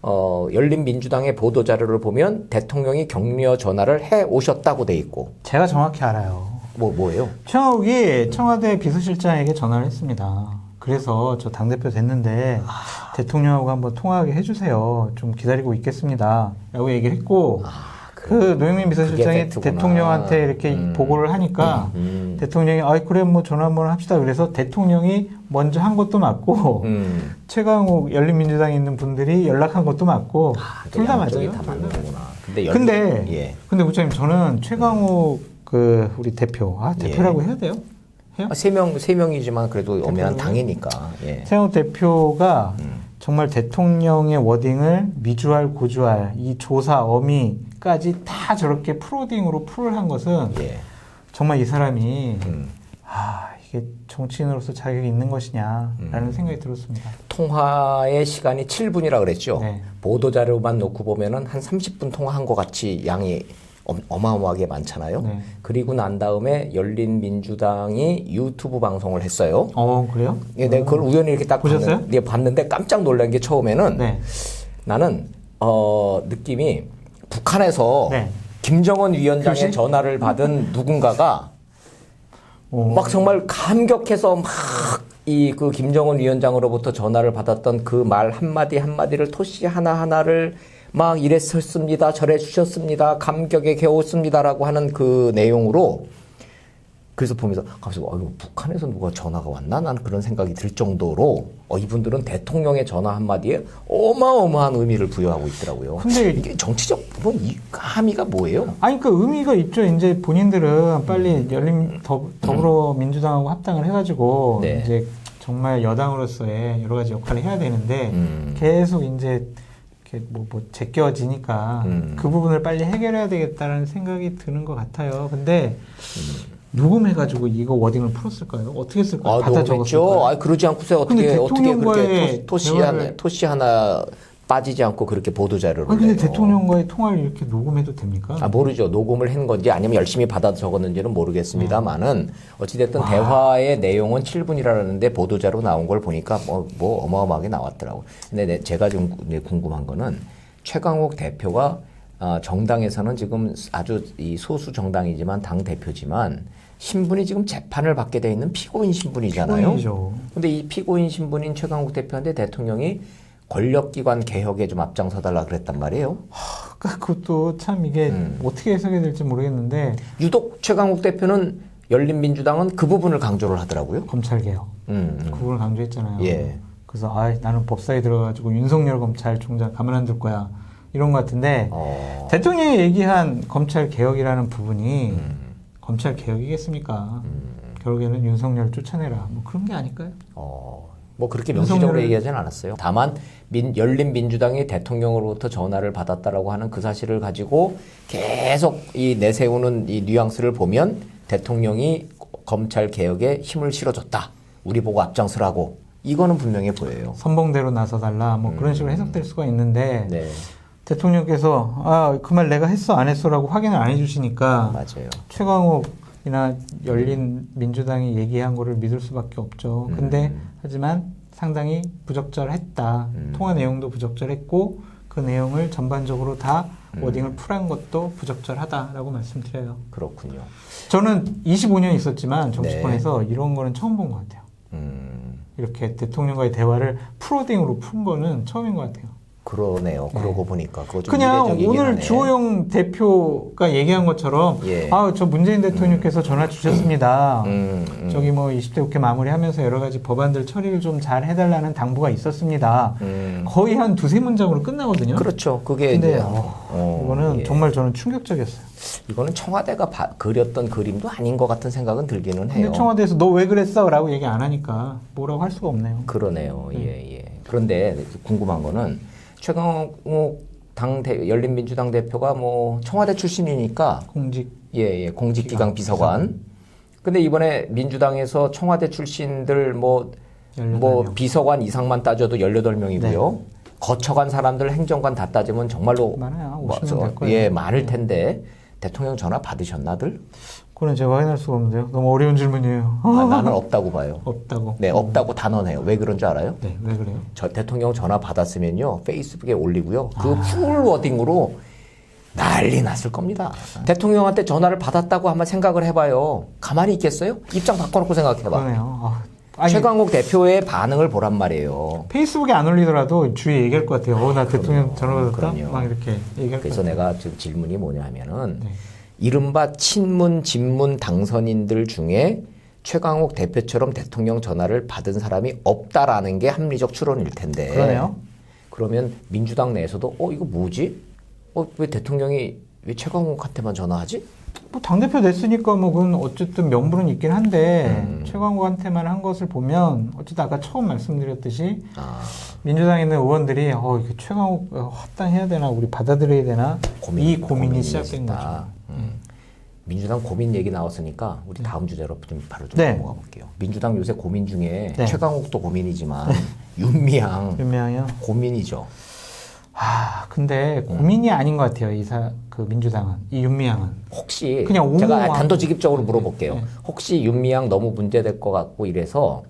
열린민주당의 보도자료를 보면 대통령이 격려 전화를 해 오셨다고 돼 있고. 제가 정확히 알아요. 뭐예요? 최강욱이 청와대 비서실장에게 전화를 했습니다. 그래서 저 당대표 됐는데 대통령하고 한번 통화하게 해주세요. 좀 기다리고 있겠습니다. 라고 얘기를 했고 그 노영민 비서실장이 대통령한테 이렇게 보고를 하니까 대통령이 그래 뭐 전화 한번 합시다. 그래서 대통령이 먼저 한 것도 맞고 최강욱 열린민주당에 있는 분들이 연락한 것도 맞고 둘 다 맞아요. 다 맞는구나. 근데 부장님 저는 최강욱 우리 대표 대표라고 해야 돼요? 해요? 세 명이지만 그래도 엄연한 당이니까. 최강욱 대표가 정말 대통령의 워딩을 미주알 고주알 이 조사 어미까지 다 저렇게 프로딩으로 풀을 한 것은 정말 이 사람이 이게 정치인으로서 자격이 있는 것이냐라는 생각이 들었습니다. 통화의 시간이 7분이라 그랬죠. 보도자료만 놓고 보면은 한 30분 통화한 것 같이 양이 어마어마하게 많잖아요. 네. 그리고 난 다음에 열린민주당이 유튜브 방송을 했어요. 그래요? 예, 내가 그걸 우연히 이렇게 딱 보셨어요? 봤는데 깜짝 놀란 게 처음에는 네. 나는 느낌이 북한에서 네. 김정은 위원장의 교실? 전화를 받은 누군가가 막 정말 감격해서 막 이 그 김정은 위원장으로부터 전화를 받았던 그 말 한마디 한마디를 토시 하나하나를 막 이랬었습니다. 저래 주셨습니다. 감격에 겨웠습니다라고 하는 그 내용으로 그래서 보면서 갑자기 이거 북한에서 누가 전화가 왔나? 나는 그런 생각이 들 정도로 이분들은 대통령의 전화 한마디에 어마어마한 의미를 부여하고 있더라고요. 근데 이게 정치적 이 함의가 뭐예요? 아니 그 의미가 있죠. 이제 본인들은 빨리 더불어민주당하고 합당을 해가지고 네. 이제 정말 여당으로서의 여러 가지 역할을 해야 되는데 계속 이제 이렇게 뭐 제껴지니까 그 부분을 빨리 해결해야 되겠다는 생각이 드는 것 같아요. 근데 녹음해가지고 이거 워딩을 풀었을까요? 어떻게 했을까요? 받아 적었을까요? 녹음했죠. 그러지 않고서 어떻게 대통령과의 그렇게 토시 하나 빠지지 않고 그렇게 보도 자료를 근데 내요. 대통령과의 통화를 이렇게 녹음해도 됩니까? 모르죠. 녹음을 한 건지 아니면 열심히 받아 적었는지는 모르겠습니다만은 어찌됐든 대화의 내용은 7분이라는데 보도자로 나온 걸 보니까 뭐 어마어마하게 나왔더라고. 근데 제가 좀 궁금한 거는 최강욱 대표가 정당에서는 지금 아주 이 소수 정당이지만 당 대표지만 신분이 지금 재판을 받게 돼 있는 피고인 신분이잖아요. 피고인이죠. 근데 이 피고인 신분인 최강욱 대표한테 대통령이 권력기관 개혁에 좀 앞장서달라 그랬단 말이에요. 그것도 참 이게 어떻게 해석이 될지 모르겠는데 유독 최강욱 대표는 열린민주당은 그 부분을 강조를 하더라고요. 검찰개혁 그 부분을 강조했잖아요. 예. 그래서 나는 법사에 들어가지고 윤석열 검찰총장 가만 안 둘 거야 이런 것 같은데 대통령이 얘기한 검찰개혁이라는 부분이 검찰개혁이겠습니까? 결국에는 윤석열 쫓아내라 뭐 그런 게 아닐까요? 뭐 그렇게 명시적으로 얘기하지는 않았어요. 다만 열린민주당이 대통령으로부터 전화를 받았다라고 하는 그 사실을 가지고 계속 이 내세우는 이 뉘앙스를 보면 대통령이 검찰 개혁에 힘을 실어줬다. 우리 보고 앞장서라고. 이거는 분명해 보여요. 선봉대로 나서달라 뭐 그런 식으로 해석될 수가 있는데 네. 대통령께서 그 말 내가 했어 안 했어라고 확인을 안 해주시니까 맞아요. 최강욱이나 열린민주당이 얘기한 거를 믿을 수밖에 없죠. 근데 하지만 상당히 부적절했다. 통화 내용도 부적절했고 그 내용을 전반적으로 다 워딩을 풀한 것도 부적절하다라고 말씀드려요. 그렇군요. 저는 25년 있었지만 정치권에서 이런 거는 처음 본 것 같아요. 이렇게 대통령과의 대화를 풀워딩으로 푼 거는 처음인 것 같아요. 그러네요. 그러고 보니까 그거 좀 그냥 이례적이긴 오늘 하네. 주호영 대표가 얘기한 것처럼 저 문재인 대통령께서 전화 주셨습니다. 저기 뭐 20대 국회 마무리하면서 여러 가지 법안들 처리를 좀 잘 해달라는 당부가 있었습니다. 거의 한 두세 문장으로 끝나거든요. 그렇죠. 그게 근데 이제 이거는 정말 저는 충격적이었어요. 이거는 청와대가 그렸던 그림도 아닌 것 같은 생각은 들기는 해요. 근데 청와대에서 너 왜 그랬어? 라고 얘기 안 하니까 뭐라고 할 수가 없네요. 그러네요. 예. 그런데 궁금한 거는 최강욱 열린민주당 대표가 뭐 청와대 출신이니까 공직기강 비서관. 근데 이번에 민주당에서 청와대 출신들 뭐 18명. 비서관 이상만 따져도 18명이고요. 네. 거쳐간 사람들 행정관 다 따지면 정말로 많아요. 50명 될 거예요. 예, 많을 텐데 대통령 전화 받으셨나들? 그건 제가 확인할 수가 없는데요. 너무 어려운 질문이에요. 나는 없다고 봐요. 없다고. 네, 없다고 단언해요. 왜 그런 줄 알아요? 네, 왜 그래요? 대통령 전화 받았으면요 페이스북에 올리고요 그 풀 워딩으로 난리 났을 겁니다. 대통령한테 전화를 받았다고 한번 생각을 해봐요. 가만히 있겠어요? 입장 바꿔놓고 생각해봐. 그러네요. 최강욱 대표의 반응을 보란 말이에요. 페이스북에 안 올리더라도 주위에 얘기할 것 같아요. 나 대통령 전화 받았다? 그럼요. 막 이렇게 얘기할 것 그래서 같아요. 내가 지금 질문이 뭐냐 하면은 네. 이른바 친문, 진문 당선인들 중에 최강욱 대표처럼 대통령 전화를 받은 사람이 없다라는 게 합리적 추론일 텐데. 그러네요. 그러면 민주당 내에서도 이거 뭐지? 왜 대통령이 왜 최강욱한테만 전화하지? 뭐 당대표 냈으니까 뭐 그건 어쨌든 명분은 있긴 한데 최광욱한테만 한 것을 보면 어쨌든 아까 처음 말씀드렸듯이 민주당에 있는 의원들이 이게 최광욱 합당해야 되나 우리 받아들여야 되나 이 고민이 시작된 거죠. 민주당 고민 얘기 나왔으니까 우리 다음 주제로 좀 바로 좀 네. 넘어가 볼게요. 민주당 요새 고민 중에 네. 최강욱도 고민이지만 윤미향 윤미향이요? 고민이죠. 근데 고민이 아닌 것 같아요. 그 민주당은, 이 윤미향은. 혹시 그냥 제가 옹호하고. 단도직입적으로 물어볼게요. 네. 혹시 윤미향 너무 문제될 것 같고 이래서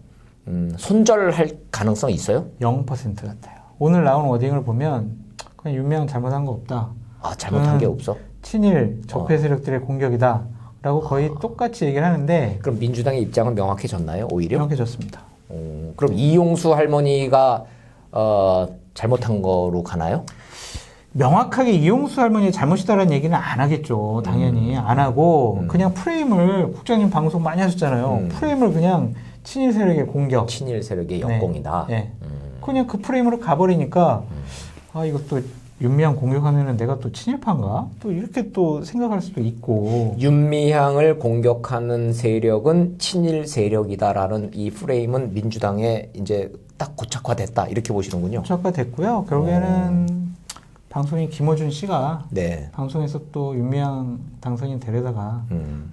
손절할 가능성 있어요? 0% 같아요. 오늘 나온 워딩을 보면 그냥 윤미향 잘못한 거 없다. 잘못한 게 없어? 친일 적폐 세력들의 공격이다. 라고 거의 똑같이 얘기를 하는데 그럼 민주당의 입장은 명확해졌나요? 오히려? 명확해졌습니다. 그럼 이용수 할머니가 잘못한 거로 가나요? 명확하게 이용수 할머니의 잘못이다라는 얘기는 안 하겠죠. 당연히 안 하고 그냥 프레임을 국장님 방송 많이 하셨잖아요. 프레임을 그냥 친일 세력의 공격. 친일 세력의 역공이다. 네. 그냥 그 프레임으로 가버리니까 이것도 윤미향 공격하면은 내가 또 친일파인가? 또 이렇게 또 생각할 수도 있고. 윤미향을 공격하는 세력은 친일 세력이다라는 이 프레임은 민주당에 이제 딱 고착화됐다 이렇게 보시는군요. 고착화됐고요. 결국에는 방송인 김어준 씨가 네. 방송에서 또 윤미향 당선인 데려다가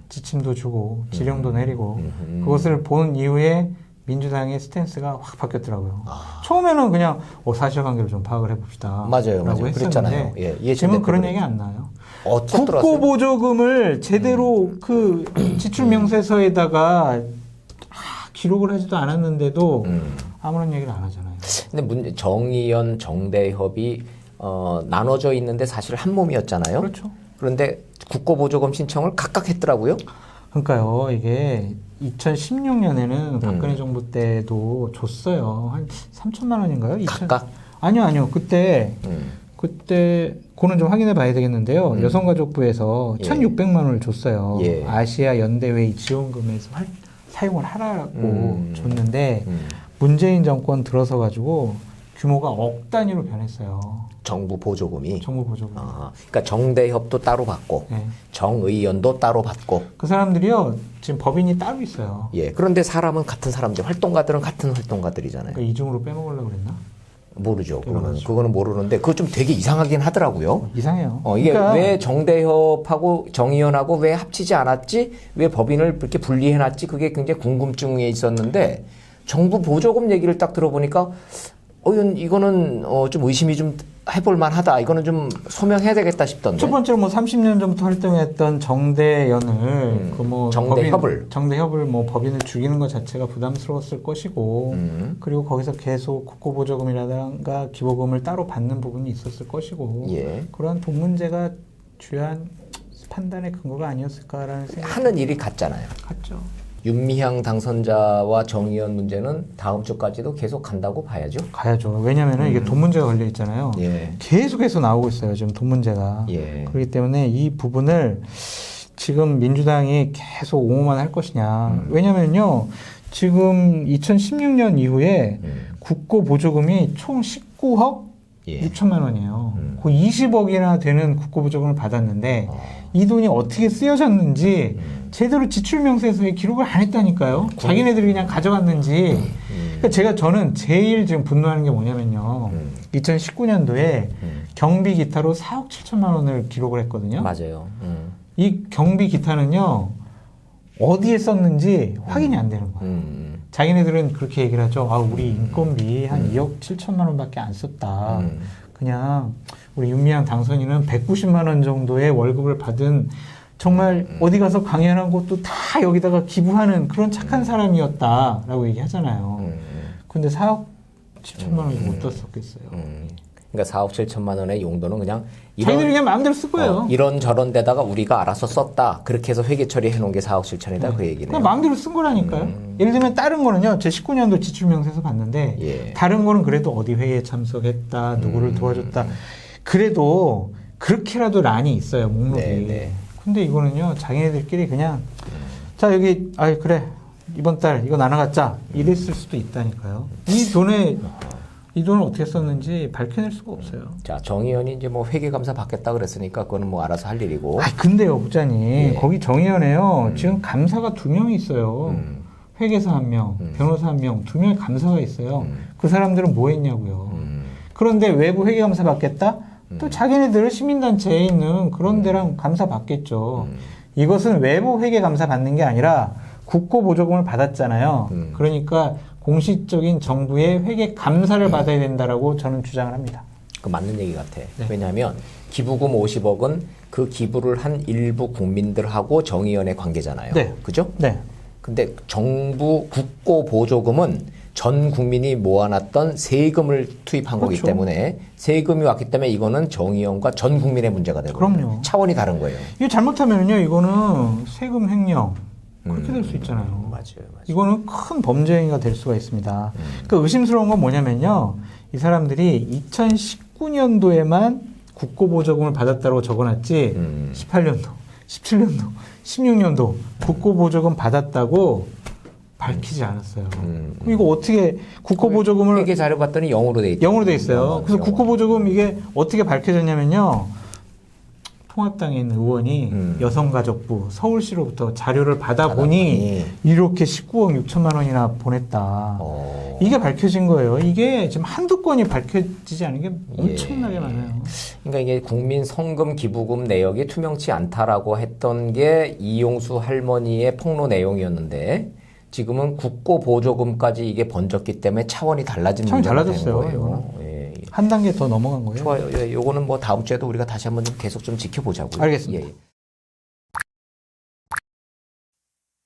지침도 주고 지령도 내리고 그것을 본 이후에 민주당의 스탠스가 확 바뀌었더라고요. 처음에는 그냥 사실관계를 좀 파악을 해봅시다. 맞아요. 라고 했었는데 그랬잖아요. 예, 지금은 그런 얘기 안 나요. 국고보조금을 제대로 그 지출 명세서에다가 기록을 하지도 않았는데도 아무런 얘기를 안 하잖아요. 근데 정의연, 정대협이 나눠져 있는데 사실 한 몸이었잖아요. 그렇죠. 그런데 국고보조금 신청을 각각 했더라고요. 그러니까요, 이게 2016년에는 박근혜 정부 때도 줬어요. 한 3천만 원인가요? 각각? 아니요. 그때 그거는 좀 확인해 봐야 되겠는데요. 여성가족부에서 예. 1,600만 원을 줬어요. 예. 아시아 연대회의 지원금에서 사용을 하라고 줬는데 문재인 정권 들어서 가지고 규모가 억 단위로 변했어요. 정부 보조금이. 정부 보조금. 그러니까 정대협도 따로 받고 네. 정의연도 따로 받고. 그 사람들이요 지금 법인이 따로 있어요. 예. 그런데 사람은 같은 사람들, 활동가들은 같은 활동가들이잖아요. 그러니까 이중으로 빼먹으려고 그랬나? 모르죠. 그거는 모르는데 그거 좀 되게 이상하긴 하더라고요. 이상해요. 이게 그러니까 왜 정대협하고 정의연하고 왜 합치지 않았지? 왜 법인을 이렇게 분리해놨지? 그게 굉장히 궁금증이 있었는데 정부 보조금 얘기를 딱 들어보니까 이거는 좀 의심이 좀 해볼 만하다. 이거는 좀 소명해야 되겠다 싶던데. 첫 번째로 30년 전부터 활동했던 정대연을 정대협을 법인을 죽이는 것 자체가 부담스러웠을 것이고 그리고 거기서 계속 국고보조금이라든가 기부금을 따로 받는 부분이 있었을 것이고 예. 그러한 돈 문제가 주요한 판단의 근거가 아니었을까라는 생각이 하는 일이 같잖아요. 같죠. 윤미향 당선자와 정의연 문제는 다음 주까지도 계속 간다고 봐야죠. 가야죠. 왜냐하면 이게 돈 문제가 걸려 있잖아요. 예. 계속해서 나오고 있어요. 지금 돈 문제가. 예. 그렇기 때문에 이 부분을 지금 민주당이 계속 옹호만 할 것이냐. 왜냐면요. 지금 2016년 이후에 국고 보조금이 총 19억 6천만 원이에요. 그 20억이나 되는 국고 보조금을 받았는데 이 돈이 어떻게 쓰여졌는지 제대로 지출 명세서에 기록을 안 했다니까요. 자기네들이 그냥 가져갔는지. 그러니까 저는 제일 지금 분노하는 게 뭐냐면요. 2019년도에 경비 기타로 4억 7천만 원을 기록을 했거든요. 맞아요. 이 경비 기타는요. 어디에 썼는지 확인이 안 되는 거예요. 자기네들은 그렇게 얘기를 하죠. 우리 인건비 한 2억 7천만 원밖에 안 썼다. 그냥 우리 윤미향 당선인은 190만 원 정도의 월급을 받은 정말 어디 가서 강연한 것도 다 여기다가 기부하는 그런 착한 사람이었다라고 얘기하잖아요. 근데 4억 7천만 원이 못 썼겠어요. 그러니까 4억 7천만 원의 용도는 그냥 자기들이 그냥 마음대로 쓸 거예요. 이런 저런 데다가 우리가 알아서 썼다. 그렇게 해서 회계 처리해 놓은 게 4억 7천이다. 그 얘기네요. 그냥 마음대로 쓴 거라니까요. 예를 들면 다른 거는요. 제 19년도 지출명세서 봤는데 예. 다른 거는 그래도 어디 회의에 참석했다. 누구를 도와줬다. 그래도 그렇게라도 란이 있어요. 목록이. 네네. 근데 이거는요. 자기네들끼리 그냥 자 여기 그래. 이번 달 이거 나눠 갖자. 이랬을 수도 있다니까요. 이 돈을 어떻게 썼는지 밝혀낼 수가 없어요. 자, 정의연이 이제 회계감사 받겠다 그랬으니까 그거는 알아서 할 일이고. 근데요, 부장님. 예. 거기 정의연에요. 지금 감사가 2명이 있어요. 회계사 1명, 변호사 1명, 2명의 감사가 있어요. 그 사람들은 뭐 했냐고요. 그런데 외부 회계감사 받겠다? 또 자기네들 시민단체에 있는 그런 데랑 감사 받겠죠. 이것은 외부 회계감사 받는 게 아니라 국고보조금을 받았잖아요. 그러니까 공식적인 정부의 회계 감사를 받아야 된다라고 저는 주장을 합니다. 그 맞는 얘기 같아. 네. 왜냐하면 기부금 50억은 그 기부를 한 일부 국민들하고 정의연의 관계잖아요. 네. 그죠? 네. 근데 정부 국고 보조금은 전 국민이 모아놨던 세금을 투입한 거기 그렇죠. 때문에 세금이 왔기 때문에 이거는 정의연과 전 국민의 문제가 되고 그럼요. 차원이 다른 거예요. 이거 잘못하면요, 이거는 세금 횡령 그렇게 될 수 있잖아요. 맞아요. 이거는 큰 범죄 행위가 될 수가 있습니다. 그 의심스러운 건 뭐냐면요, 이 사람들이 2019년도에만 국고보조금을 받았다고 적어놨지, 18년도, 17년도, 16년도 국고보조금 받았다고 밝히지 않았어요. 그럼 이거 어떻게 국고보조금을 회계 자료 봤더니 영어로 돼 있죠. 영어로 돼 있어요. 그래서 국고보조금 이게 어떻게 밝혀졌냐면요, 통합당에 있는 의원이 여성가족부 서울시로부터 자료를 받아보니 이렇게 19억 6천만 원이나 보냈다. 이게 밝혀진 거예요. 이게 지금 한두 건이 밝혀지지 않은 게 엄청나게 많아요. 그러니까 이게 국민 성금 기부금 내역이 투명치 않다라고 했던 게 이용수 할머니의 폭로 내용이었는데 지금은 국고 보조금까지 이게 번졌기 때문에 차원이 달라진 차원이 문제가 된 달라졌어요, 거예요. 예. 한 단계 더 넘어간 거예요. 좋아요. 예, 요거는 뭐 다음 주에도 우리가 다시 한번 좀 계속 좀 지켜보자고요. 알겠습니다. 예.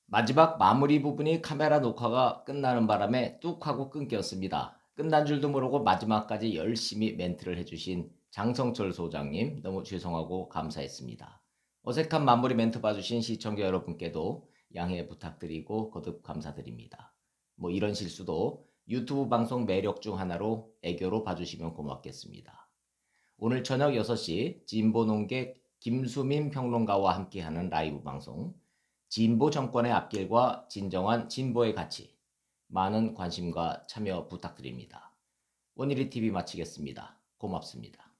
마지막 마무리 부분이 카메라 녹화가 끝나는 바람에 뚝 하고 끊겼습니다. 끝난 줄도 모르고 마지막까지 열심히 멘트를 해주신 장성철 소장님 너무 죄송하고 감사했습니다. 어색한 마무리 멘트 봐주신 시청자 여러분께도 양해 부탁드리고 거듭 감사드립니다. 뭐 이런 실수도 유튜브 방송 매력 중 하나로 애교로 봐주시면 고맙겠습니다. 오늘 저녁 6시 진보농객 김수민 평론가와 함께하는 라이브 방송 진보 정권의 앞길과 진정한 진보의 가치 많은 관심과 참여 부탁드립니다. 오늘의 TV 마치겠습니다. 고맙습니다.